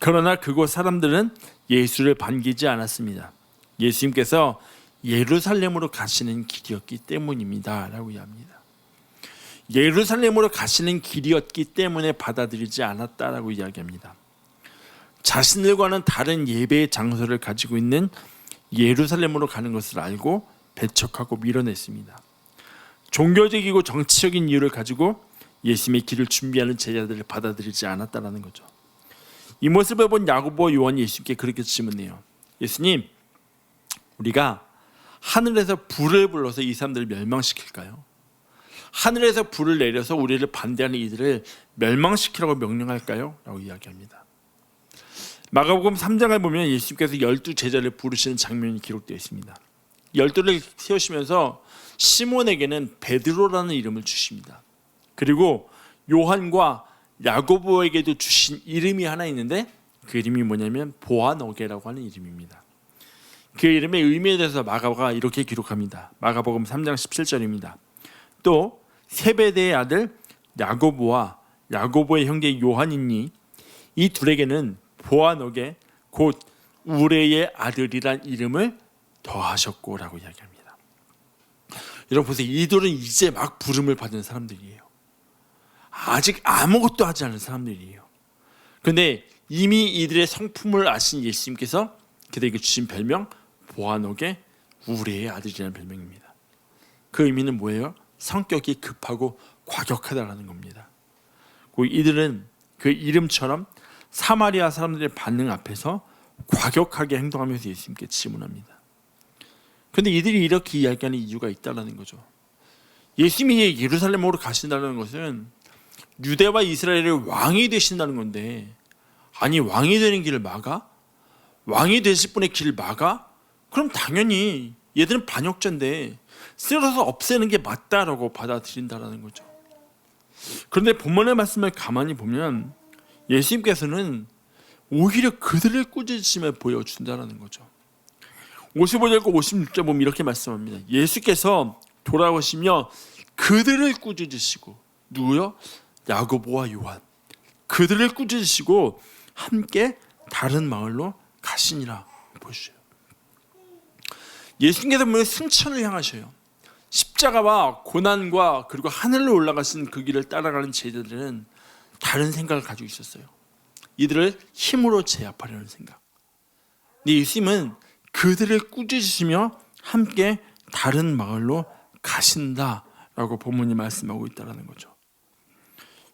그러나 그곳 사람들은 예수를 반기지 않았습니다. 예수님께서 예루살렘으로 가시는 길이었기 때문입니다 라고 이야기합니다. 예루살렘으로 가시는 길이었기 때문에 받아들이지 않았다라고 이야기합니다. 자신들과는 다른 예배의 장소를 가지고 있는 예루살렘으로 가는 것을 알고 배척하고 밀어냈습니다. 종교적이고 정치적인 이유를 가지고 예수님의 길을 준비하는 제자들을 받아들이지 않았다라는 거죠. 이 모습을 본 야고보와 요한이 예수님께 그렇게 질문해요. 예수님, 우리가 하늘에서 불을 불러서 이 사람들을 멸망시킬까요? 하늘에서 불을 내려서 우리를 반대하는 이들을 멸망시키라고 명령할까요? 라고 이야기합니다. 마가복음 3장을 보면 예수님께서 12 제자를 부르시는 장면이 기록되어 있습니다. 12를 세우시면서 시몬에게는 베드로라는 이름을 주십니다. 그리고 요한과 야고보에게도 주신 이름이 하나 있는데 그 이름이 뭐냐면 보아너게라고 하는 이름입니다. 그 이름의 의미에 대해서 마가가 이렇게 기록합니다. 마가복음 3장 17절입니다. 또 세베대의 아들 야고보와 야고보의 형제 요한이니 이 둘에게는 보아너게 곧 우레의 아들이란 이름을 더하셨고라고 이야기합니다. 여러분 보세요. 이들은 이제 막 부름을 받은 사람들이에요. 아직 아무것도 하지 않은 사람들이에요. 그런데 이미 이들의 성품을 아신 예수님께서 그들에게 주신 별명 보아너게 우레의 아들이라는 별명입니다. 그 의미는 뭐예요? 성격이 급하고 과격하다라는 겁니다. 이들은 그 이름처럼 사마리아 사람들의 반응 앞에서 과격하게 행동하면서 예수님께 질문합니다. 그런데 이들이 이렇게 이야기하는 이유가 있다는 거죠. 예수님이 예루살렘으로 가신다는 것은 유대와 이스라엘의 왕이 되신다는 건데, 아니 왕이 되는 길을 막아? 왕이 되실 분의 길을 막아? 그럼 당연히 얘들은 반역자인데 쓸어서 없애는 게 맞다라고 받아들인다는 거죠. 그런데 본문의 말씀을 가만히 보면 예수님께서는 오히려 그들을 꾸짖으시며 보여준다는 거죠. 55절과 56절 보면 이렇게 말씀합니다. 예수께서 돌아오시며 그들을 꾸짖으시고, 누구요? 야고보와 요한. 그들을 꾸짖으시고 함께 다른 마을로 가시니라. 보시죠. 예수님께서 보면 승천을 향하셔요. 십자가와 고난과 그리고 하늘로 올라가신 그 길을 따라가는 제자들은 다른 생각을 가지고 있었어요. 이들을 힘으로 제압하려는 생각. 근데 예수님은 그들을 꾸짖으시며 함께 다른 마을로 가신다라고 본문이 말씀하고 있다는 거죠.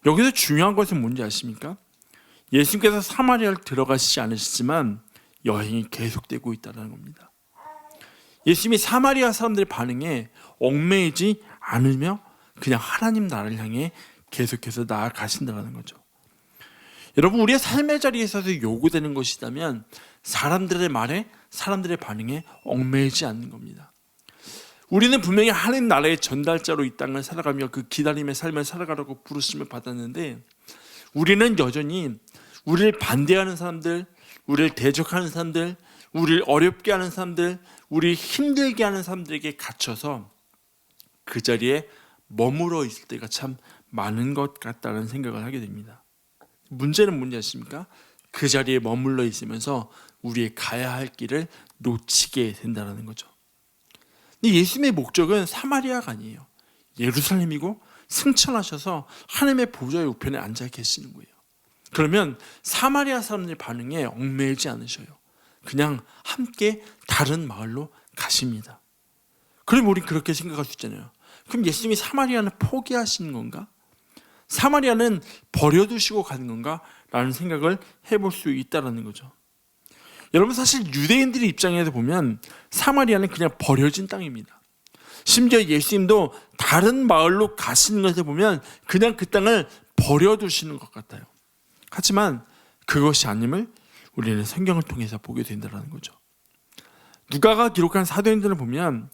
여기서 중요한 것은 뭔지 아십니까? 예수님께서 사마리아를 들어가시지 않으시지만 여행이 계속되고 있다는 겁니다. 예수님이 사마리아 사람들의 반응에 얽매이지 않으며 그냥 하나님 나라를 향해 계속해서 나아가신다는 거죠. 여러분, 우리의 삶의 자리에 있어서 요구되는 것이라면 사람들의 말에, 사람들의 반응에 얽매이지 않는 겁니다. 우리는 분명히 하나님 나라의 전달자로 이 땅을 살아가며 그 기다림의 삶을 살아가라고 부르심을 받았는데, 우리는 여전히 우리를 반대하는 사람들, 우리를 대적하는 사람들, 우리를 어렵게 하는 사람들, 우리를 힘들게 하는 사람들에게 갇혀서 그 자리에 머물러 있을 때가 참 많은 것 같다는 생각을 하게 됩니다. 문제는 뭔지 아십니까? 그 자리에 머물러 있으면서 우리의 가야 할 길을 놓치게 된다는 거죠. 근데 예수님의 목적은 사마리아가 아니에요. 예루살렘이고 승천하셔서 하나님의 보좌의 우편에 앉아 계시는 거예요. 그러면 사마리아 사람들의 반응에 얽매이지 않으셔요. 그냥 함께 다른 마을로 가십니다. 그럼 우리 그렇게 생각할 수 있잖아요. 그럼 예수님이 사마리아는 포기하시는 건가? 사마리아는 버려두시고 가는 건가? 라는 생각을 해볼 수 있다는 거죠. 여러분, 사실 유대인들의 입장에서 보면 사마리아는 그냥 버려진 땅입니다. 심지어 예수님도 다른 마을로 가시는 것을 보면 그냥 그 땅을 버려두시는 것 같아요. 하지만 그것이 아님을 우리는 성경을 통해서 보게 된다는 거죠. 누가가 기록한 사도행전을 보면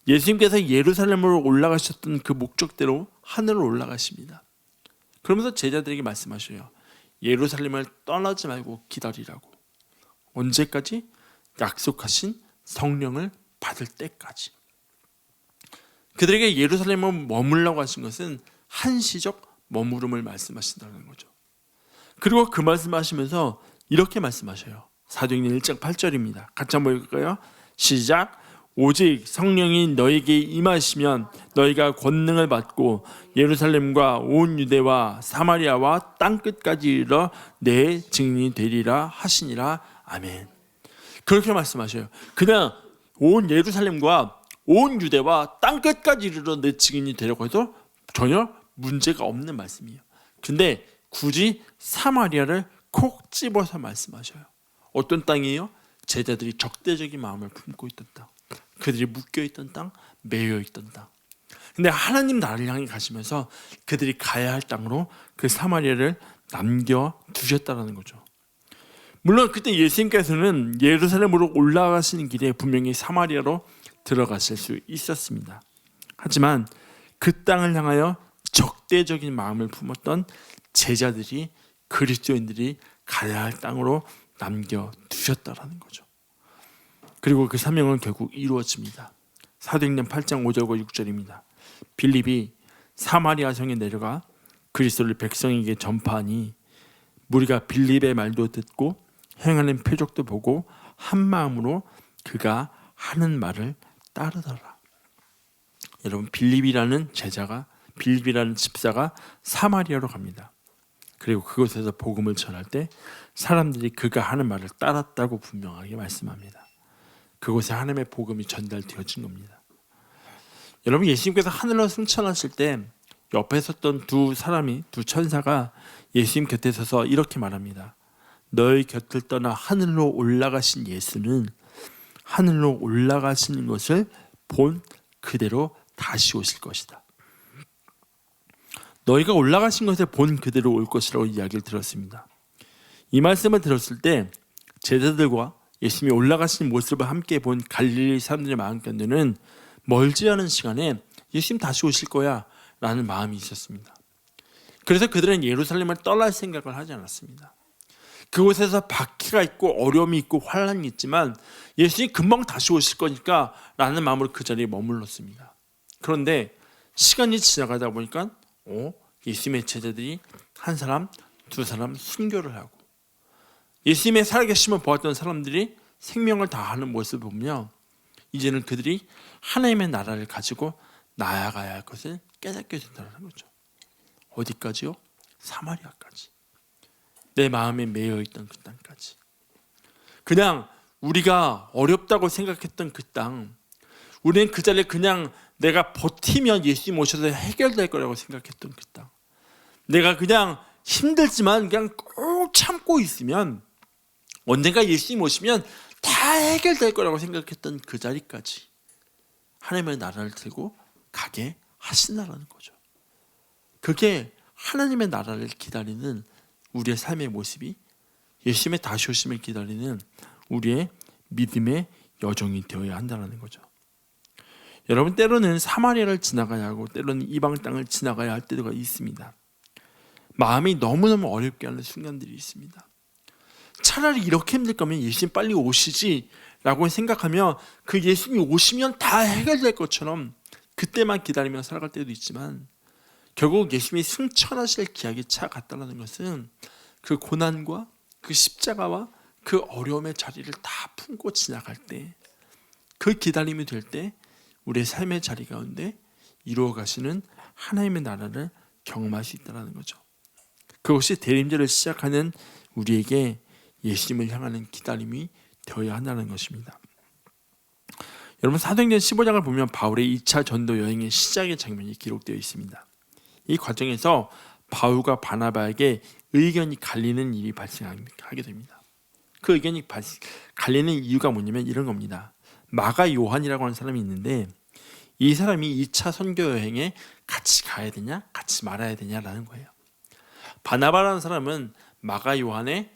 예수님께서 예루살렘으로 올라가셨던 그 목적대로 하늘로 올라가십니다. 그러면서 제자들에게 말씀하셔요. 예루살렘을 떠나지 말고 기다리라고. 언제까지? 약속하신 성령을 받을 때까지. 그들에게 예루살렘을 머물라고 하신 것은 한시적 머무름을 말씀하신다는 거죠. 그리고 그 말씀하시면서 이렇게 말씀하셔요. 사도행전 1장 8절입니다. 같이 한번 읽을까요? 시작. 오직 성령이 너에게 임하시면 너희가 권능을 받고 예루살렘과 온 유대와 사마리아와 땅끝까지 이르러 내 증인이 되리라 하시니라. 아멘. 그렇게 말씀하셔요. 그냥 온 예루살렘과 온 유대와 땅끝까지 이르러 내 증인이 되려고 해도 전혀 문제가 없는 말씀이에요. 근데 굳이 사마리아를 콕 집어서 말씀하셔요. 어떤 땅이에요? 제자들이 적대적인 마음을 품고 있던 땅, 그들이 묶여있던 땅, 매여있던 땅. 근데 하나님 나라를 향해 가시면서 그들이 가야 할 땅으로 그 사마리아를 남겨두셨다는 거죠. 물론 그때 예수님께서는 예루살렘으로 올라가시는 길에 분명히 사마리아로 들어가실 수 있었습니다. 하지만 그 땅을 향하여 적대적인 마음을 품었던 제자들이, 그리스도인들이 가야 할 땅으로 남겨두셨다라는 거죠. 그리고 그 사명은 결국 이루어집니다. 사도행전 8장 5절과 6절입니다. 빌립이 사마리아 성에 내려가 그리스도를 백성에게 전파하니 무리가 빌립의 말도 듣고 행하는 표적도 보고 한 마음으로 그가 하는 말을 따르더라. 여러분, 빌립이라는 집사가 사마리아로 갑니다. 그리고 그곳에서 복음을 전할 때 사람들이 그가 하는 말을 따랐다고 분명하게 말씀합니다. 그곳에 하나님의 복음이 전달되어진 겁니다. 여러분, 예수님께서 하늘로 승천하실 때 옆에 섰던 두 천사가 예수님 곁에 서서 이렇게 말합니다. 너희 곁을 떠나 하늘로 올라가신 예수는 하늘로 올라가시는 것을 본 그대로 다시 오실 것이다. 너희가 올라가신 것을 본 그대로 올 것이라고 이야기를 들었습니다. 이 말씀을 들었을 때 제자들과 예수님이 올라가신 모습을 함께 본 갈릴리 사람들의 마음가운데는 멀지 않은 시간에 예수님 다시 오실 거야 라는 마음이 있었습니다. 그래서 그들은 예루살렘을 떠날 생각을 하지 않았습니다. 그곳에서 박해가 있고 어려움이 있고 환란이 있지만 예수님이 금방 다시 오실 거니까 라는 마음으로 그 자리에 머물렀습니다. 그런데 시간이 지나가다 보니까 예수님의 제자들이 한 사람, 두 사람 순교를 하고 예수님의 살아계심을 보았던 사람들이 생명을 다하는 모습을 보며 이제는 그들이 하나님의 나라를 가지고 나아가야 할 것을 깨닫게 된다는 거죠. 어디까지요? 사마리아까지. 내 마음에 매여있던 그 땅까지. 그냥 우리가 어렵다고 생각했던 그 땅, 우리는 그 자리에 그냥 내가 버티면 예수님 오셔서 해결될 거라고 생각했던 그 땅, 내가 그냥 힘들지만 그냥 꼭 참고 있으면 언젠가 예수님 오시면 다 해결될 거라고 생각했던 그 자리까지 하나님의 나라를 들고 가게 하신다는 거죠. 그게 하나님의 나라를 기다리는 우리의 삶의 모습이 예수님의 다시 오심을 기다리는 우리의 믿음의 여정이 되어야 한다는 거죠. 여러분, 때로는 사마리아를 지나가야 하고 때로는 이방 땅을 지나가야 할 때가 있습니다. 마음이 너무너무 어렵게 하는 순간들이 있습니다. 차라리 이렇게 힘들 거면 예수님 빨리 오시지 라고 생각하며 그 예수님이 오시면 다 해결될 것처럼 그때만 기다리며 살아갈 때도 있지만 결국 예수님이 승천하실 기약이 차갔다는 것은 그 고난과 그 십자가와 그 어려움의 자리를 다 품고 지나갈 때, 그 기다림이 될 때 우리의 삶의 자리 가운데 이루어 가시는 하나님의 나라를 경험할 수 있다는 거죠. 그것이 대림절을 시작하는 우리에게 예수님을 향하는 기다림이 되어야 한다는 것입니다. 여러분, 사도행전 15장을 보면 바울의 2차 전도 여행의 시작의 장면이 기록되어 있습니다. 이 과정에서 바울과 바나바에게 의견이 갈리는 일이 발생하게 됩니다. 그 의견이 갈리는 이유가 뭐냐면 이런 겁니다. 마가 요한이라고 하는 사람이 있는데 이 사람이 2차 선교 여행에 같이 가야 되냐 같이 말아야 되냐라는 거예요. 바나바라는 사람은 마가 요한이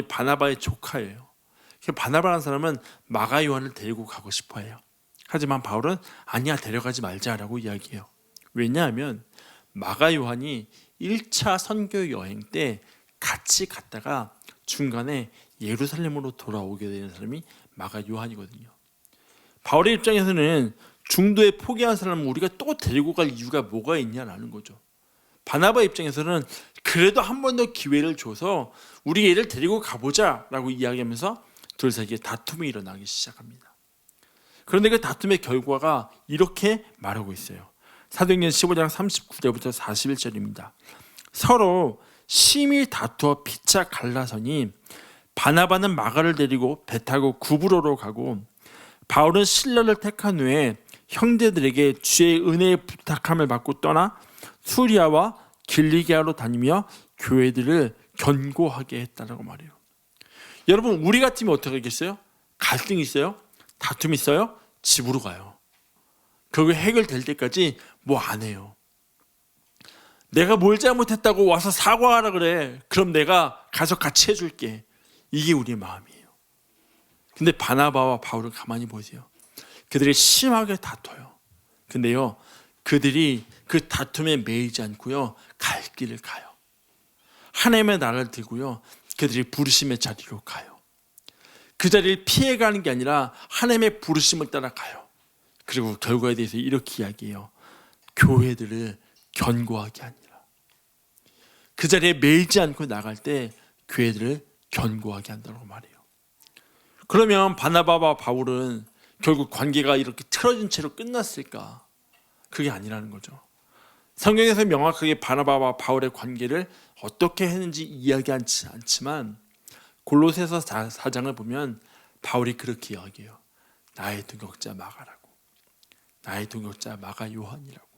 바나바의 조카예요. 바나바라는 사람은 마가 요한을 데리고 가고 싶어해요. 하지만 바울은 아니야, 데려가지 말자라고 이야기해요. 왜냐하면 마가 요한이 1차 선교 여행 때 같이 갔다가 중간에 예루살렘으로 돌아오게 되는 사람이 마가 요한이거든요. 바울의 입장에서는 중도에 포기한 사람은 우리가 또 데리고 갈 이유가 뭐가 있냐라는 거죠. 바나바 입장에서는 그래도 한 번 더 기회를 줘서 우리 얘를 데리고 가보자라고 이야기하면서 둘 사이에 다툼이 일어나기 시작합니다. 그런데 그 다툼의 결과가 이렇게 말하고 있어요. 사도행전 15장 39절부터 41절입니다. 서로 심히 다투어 피차 갈라서니 바나바는 마가를 데리고 배 타고 구브로로 가고 바울은 실라를 택한 후에 형제들에게 주의 은혜의 부탁함을 받고 떠나 수리아와 길리기아로 다니며 교회들을 견고하게 했다라고 말해요. 여러분, 우리 같으면 어떻게 하겠어요? 갈등이 있어요? 다툼이 있어요? 집으로 가요. 그게 해결될 때까지 뭐 안 해요. 내가 뭘 잘못했다고 와서 사과하라 그래. 그럼 내가 가서 같이 해줄게. 이게 우리의 마음이에요. 근데 바나바와 바울을 가만히 보세요. 그들이 심하게 다퉈요. 근데요, 그들이 그 다툼에 매이지 않고요, 갈 길을 가요. 하나님의 나라를 들고요, 그들이 부르심의 자리로 가요. 그 자리를 피해가는 게 아니라 하나님의 부르심을 따라가요. 그리고 결과에 대해서 이렇게 이야기해요. 교회들을 견고하게 하니라. 그 자리에 매이지 않고 나갈 때 교회들을 견고하게 한다고 말해요. 그러면 바나바와 바울은 결국 관계가 이렇게 틀어진 채로 끝났을까? 그게 아니라는 거죠. 성경에서 명확하게 바나바와 바울의 관계를 어떻게 했는지 이야기하지 않지만 골로새서 4장을 보면 바울이 그렇게 이야기해요. 나의 동역자 마가라고. 나의 동역자 마가 요한이라고.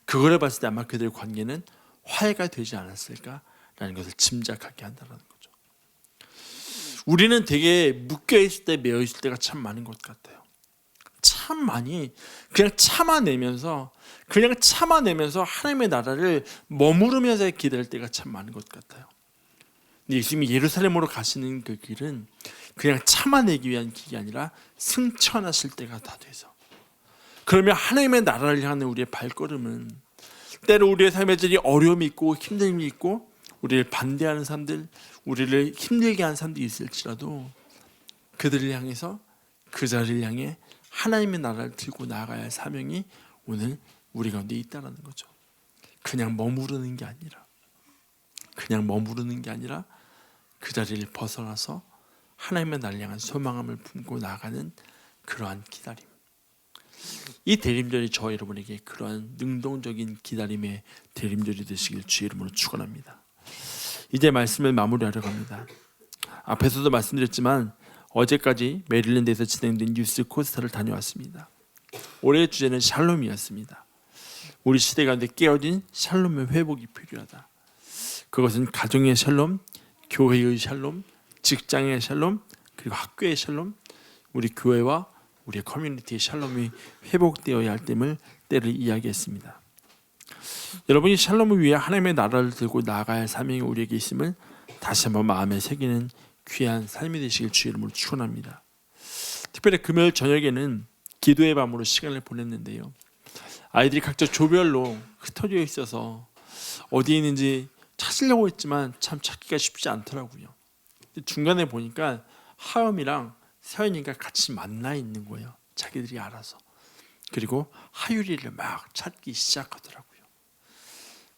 그거를 봤을 때 아마 그들의 관계는 화해가 되지 않았을까라는 것을 짐작하게 한다는 거죠. 우리는 되게 묶여있을 때, 매여있을 때가 참 많은 것 같아요. 참 많이 그냥 참아내면서 하나님의 나라를 머무르면서 기다릴 때가 참 많은 것 같아요. 예수님이 예루살렘으로 가시는 그 길은 그냥 참아내기 위한 길이 아니라 승천하실 때가 다 돼서, 그러면 하나님의 나라를 향하는 우리의 발걸음은 때로 우리의 삶의 질이 어려움이 있고 힘듦이 있고 우리를 반대하는 사람들, 우리를 힘들게 하는 사람들이 있을지라도 그들을 향해서, 그 자리를 향해 하나님의 나라를 들고 나아가야 할 사명이 오늘 우리 가운데 있다는 거죠. 그냥 머무르는 게 아니라 그 자리를 벗어나서 하나님의 나라를 향한 소망함을 품고 나아가는 그러한 기다림. 이 대림절이 저 여러분에게 그러한 능동적인 기다림의 대림절이 되시길 주의 이름으로 축원합니다. 이제 말씀을 마무리하려고 합니다. 앞에서도 말씀드렸지만 어제까지 메릴랜드에서 진행된 뉴스 코스타를 다녀왔습니다. 올해의 주제는 샬롬이었습니다. 우리 시대 가운데 깨어진 샬롬의 회복이 필요하다. 그것은 가정의 샬롬, 교회의 샬롬, 직장의 샬롬, 그리고 학교의 샬롬, 우리 교회와 우리의 커뮤니티의 샬롬이 회복되어야 할 때를 이야기했습니다. 여러분이 샬롬을 위해 하나님의 나라를 들고 나아가야 할 사명이 우리에게 있음을 다시 한번 마음에 새기는 귀한 삶이 되시길 주의 이름으로 축원합니다. 특별히 금요일 저녁에는 기도의 밤으로 시간을 보냈는데요. 아이들이 각자 조별로 흩어져 있어서 어디에 있는지 찾으려고 했지만 참 찾기가 쉽지 않더라고요. 중간에 보니까 하염이랑 서연이가 같이 만나 있는 거예요. 자기들이 알아서. 그리고 하율이를 막 찾기 시작하더라고요.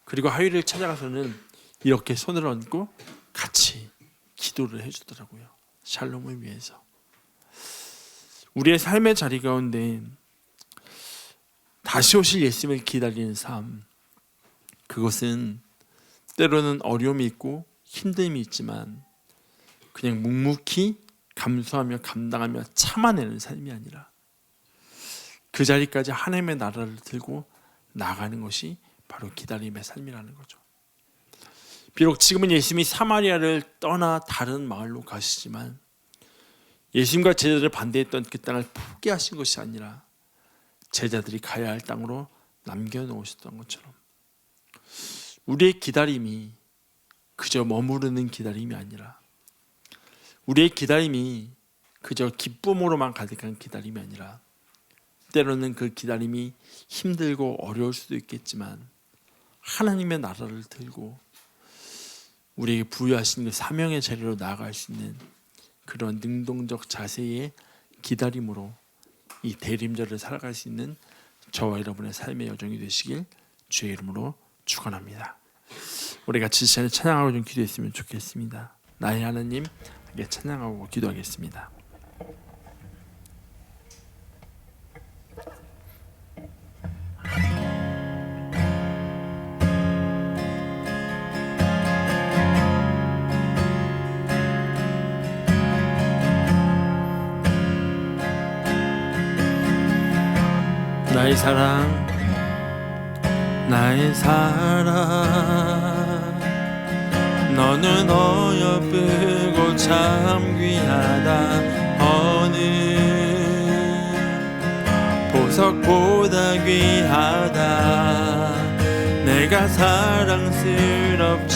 그리고 하율이를 찾아가서는 이렇게 손을 얹고 같이 기도를 해주더라고요. 샬롬을 위해서. 우리의 삶의 자리 가운데 다시 오실 예수님을 기다리는 삶, 그것은 때로는 어려움이 있고 힘듦이 있지만 그냥 묵묵히 감수하며 감당하며 참아내는 삶이 아니라 그 자리까지 하나님의 나라를 들고 나가는 것이 바로 기다림의 삶이라는 거죠. 비록 지금은 예수님이 사마리아를 떠나 다른 마을로 가시지만 예수님과 제자들을 반대했던 그 땅을 포기하신 것이 아니라 제자들이 가야 할 땅으로 남겨놓으셨던 것처럼 우리의 기다림이 그저 머무르는 기다림이 아니라, 우리의 기다림이 그저 기쁨으로만 가득한 기다림이 아니라, 때로는 그 기다림이 힘들고 어려울 수도 있겠지만 하나님의 나라를 들고 우리에게 부여하신 그 사명의 자리로 나아갈 수 있는 그런 능동적 자세의 기다림으로 이 대림절을 살아갈 수 있는 저와 여러분의 삶의 여정이 되시길 주의 이름으로 축원합니다. 우리 같이 시간에 찬양하고 좀 기도했으면 좋겠습니다. 나의 하나님, 함께 찬양하고 기도하겠습니다. 나의 사랑, 나의 사랑, 너는 어여쁘고 참 귀하다. 어느 보석보다 귀하다. 내가 사랑스럽지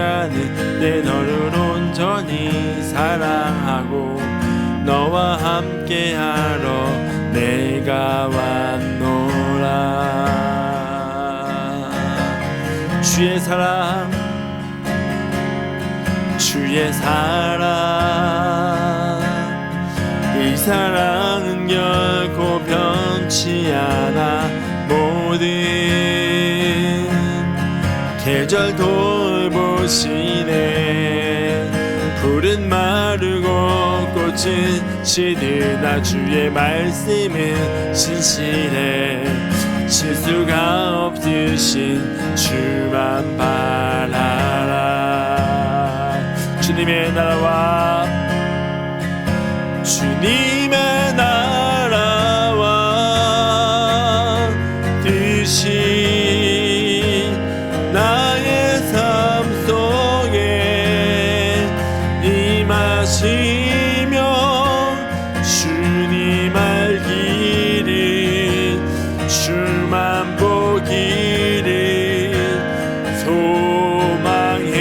않은데 너를 온전히 사랑하고 너와 함께하러 내가 왔노라. 주의 사랑, 주의 사랑, 이 사랑은 결코 변치 않아. 모든 계절 돌보시네. 풀은 마르고 꽃은 시드나 주의 말씀은 신실해. 실수가 없으신 주만 바라라. 주님의 나라와 주님의 나라와 뜻이 나의 삶 속에 임하시며 주님 알기를 주만 보기를 소망해.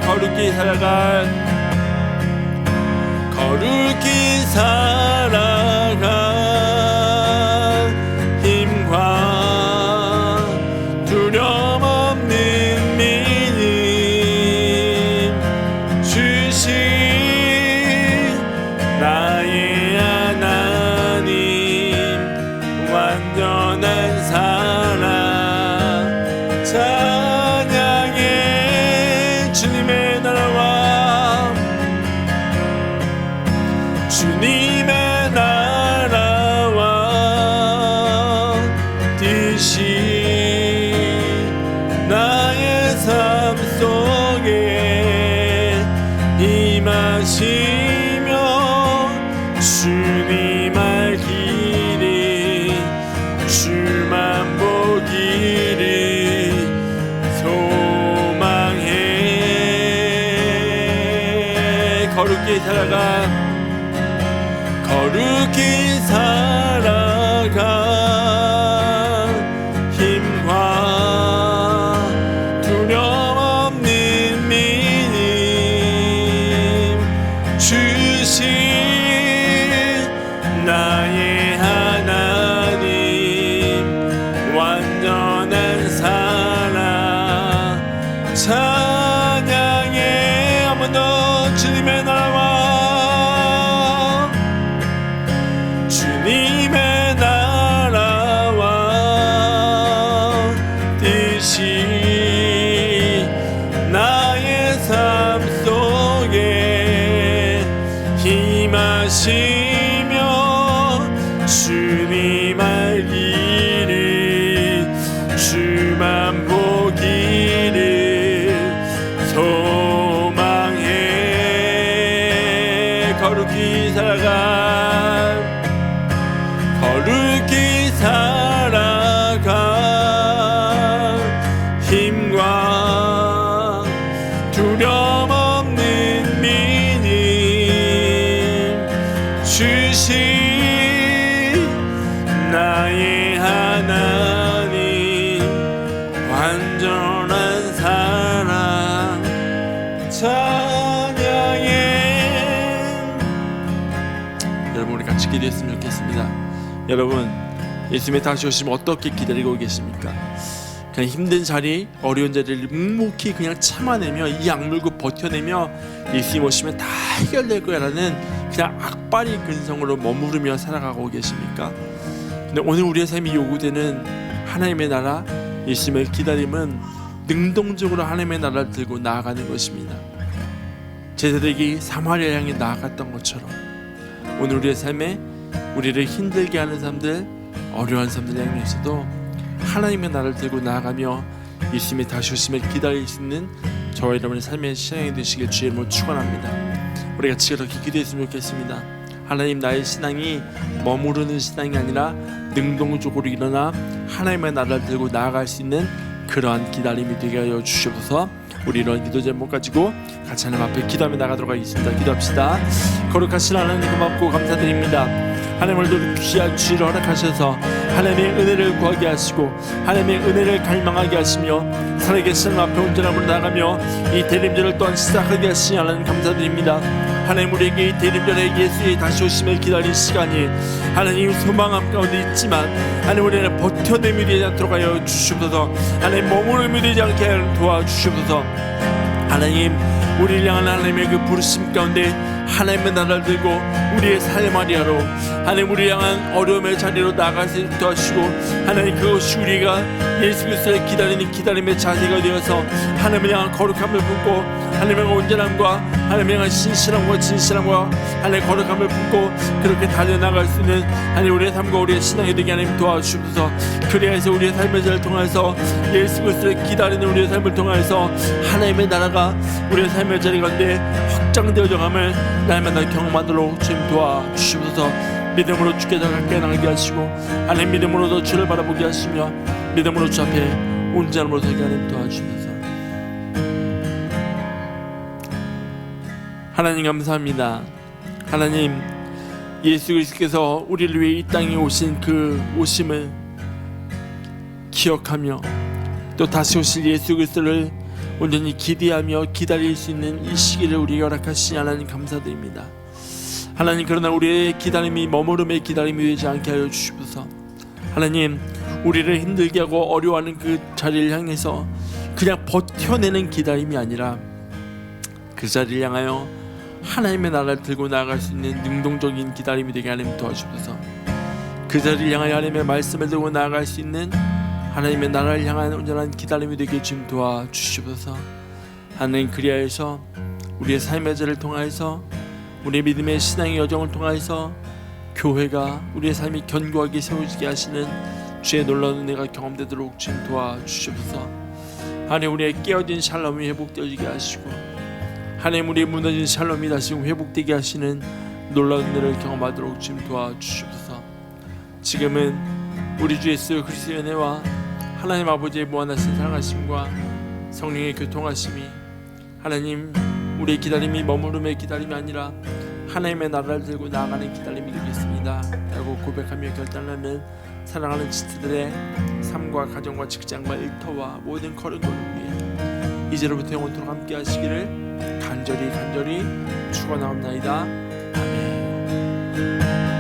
거룩히 살아갈 거룩히 살아갈 힘과 두려움 없는 믿음 주신 나의 하나님. 완전한 사랑 찬양해. 주님의 나라와 주님의 나라와 뜻이 나의 삶 속에 임하시며 주님 알기를 주만 보기를 소망해. 거룩히 살아가 거룩히 살아가 힘과 두려움 없는 믿음 주신 나의 하나님. 완전한 사랑 찬양해. 한 번 더 주님의 나라와 주님의 나라와 뜻이 나의 삶 속에 임하시며 주님 알기를 주만 보기를 소망해. 거룩히 살아가 거룩히 살아가 힘과 두려움 없는 믿음 주신 나의 하나님. 완전한 사랑 찬양해. 여러분 우리 같이 기도했으면 좋겠습니다. 여러분 예수님의 다시 오시면 어떻게 기다리고 계십니까? 그냥 힘든 자리, 어려운 자리를 묵묵히 그냥 참아내며 이 악물고 버텨내며 예수님 오시면 다 해결될 거야라는 그냥 악바리 근성으로 머무르며 살아가고 계십니까? 근데 오늘 우리의 삶이 요구되는 하나님의 나라, 예수님의 기다림은 능동적으로 하나님의 나라를 들고 나아가는 것입니다. 제자들이 사마리아 향해 나아갔던 것처럼 오늘 우리의 삶에 우리를 힘들게 하는 사람들, 어려운 사람들 향해서도 하나님의 나라를 들고 나아가며 예수님의 다시 오심을 기다릴 수 있는 저와 여러분의 삶의 신앙이 되시길 주의 이름으로 축원합니다. 우리 같이 그렇게 기도했으면 좋겠습니다. 하나님, 나의 신앙이 머무르는 신앙이 아니라 능동적으로 일어나 하나님의 나라를 들고 나아갈 수 있는 그러한 기다림이 되게 하여 주시옵소서. 우리 이런 기도 제목 가지고 같이 하나님 앞에 기도하며 나가도록 하겠습니다. 기도합시다. 거룩하신 하나님 고맙고 감사드립니다. 하나님 오늘도 귀한 주의를 허락하셔서 하나님의 은혜를 구하게 하시고 하나님의 은혜를 갈망하게 하시며 살아계신 앞에 온전함으로 나가며 이 대림절을 또한 시작하게 하시니 하나님 감사드립니다. 하나님, 우리에게 이 대림절에 예수의 다시 오심을 기다린 시간이 하나님 소망함 가운데 있지만 하나님 우리는 버텨내미 되지 않도록 하여 주시옵소서. 하나님 머무름이 되지 않게 하여 도와주시옵소서. 하나님, 우리를 향한 하나님의 그 부르심 가운데 하나님의 나라를 들고 우리의 삶마리아로 하나님 우리를 향한 어려움의 자리로 나아갈 수 있도록 도와주시고 하나님, 그것이 우리가 예수 그리스도를 기다리는 기다림의 자세가 되어서 하나님을 향한 거룩함을 품고 하나님의 온전함과 하나님의 향한 신실함과 진실함과 하나님의 거룩함을 품고 그렇게 달려나갈 수 있는 하나님 우리의 삶과 우리의 신앙이 되게 하나님 도와주셔서 그래야 해서 우리의 삶의 자를 통해서 예수 그리스도를 기다리는 우리의 삶을 통해서 하나님의 나라가 우리의 삶의 자리 가운데 확장되어져감을 날마다 경험하도록 주님 도와주시옵소서. 믿음으로 주께 더 가까이 나가게 하시고 하나님 믿음으로도 주를 바라보게 하시며 믿음으로 주 앞에 온전함으로 서게 하나님 도와주셔서 하나님 감사합니다. 하나님, 예수 그리스도께서 우리를 위해 이 땅에 오신 그 오심을 기억하며 또 다시 오실 예수 그리스도를 온전히 기대하며 기다릴 수 있는 이 시기를 우리에게 허락하시니 하나님 감사드립니다. 하나님, 그러나 우리의 기다림이 머무름의 기다림이 되지 않게 하여 주시옵소서. 하나님, 우리를 힘들게 하고 어려워하는 그 자리를 향해서 그냥 버텨내는 기다림이 아니라 그 자리를 향하여 하나님의 나라를 들고 나아갈 수 있는 능동적인 기다림이 되게 하나님 도와주셔서 그 자리를 향하여 하나님의 말씀을 들고 나아갈 수 있는 하나님의 나라를 향한 온전한 기다림이 되게 좀 도와주시옵소서. 하나님, 그리하여서 우리의 삶의 자를 통하여서 우리의 믿음의 신앙의 여정을 통하여서 교회가 우리의 삶이 견고하게 세워지게 하시는 주의 놀라운 은혜가 경험되도록 좀 도와주시옵소서. 하나님, 우리의 깨어진 샬롬이 회복되어지게 하시고 하나님, 우리의 무너진 샬롬이 다시 회복되게 하시는 놀라운 은혜를 경험하도록 좀 도와주시옵소서. 지금은 우리 주 예수 그리스도의 은혜와 하나님 아버지의 무한하신 사랑하심과 성령의 교통하심이 하나님 우리의 기다림이 머무름의 기다림이 아니라 하나님의 나라를 들고 나아가는 기다림이 되겠습니다 라고 고백하며 결단하는 사랑하는 지체들의 삶과 가정과 직장과 일터와 모든 걸음걸음 위에 이제로부터 영원토록 함께 하시기를 간절히 축원하옵나이다. 아멘.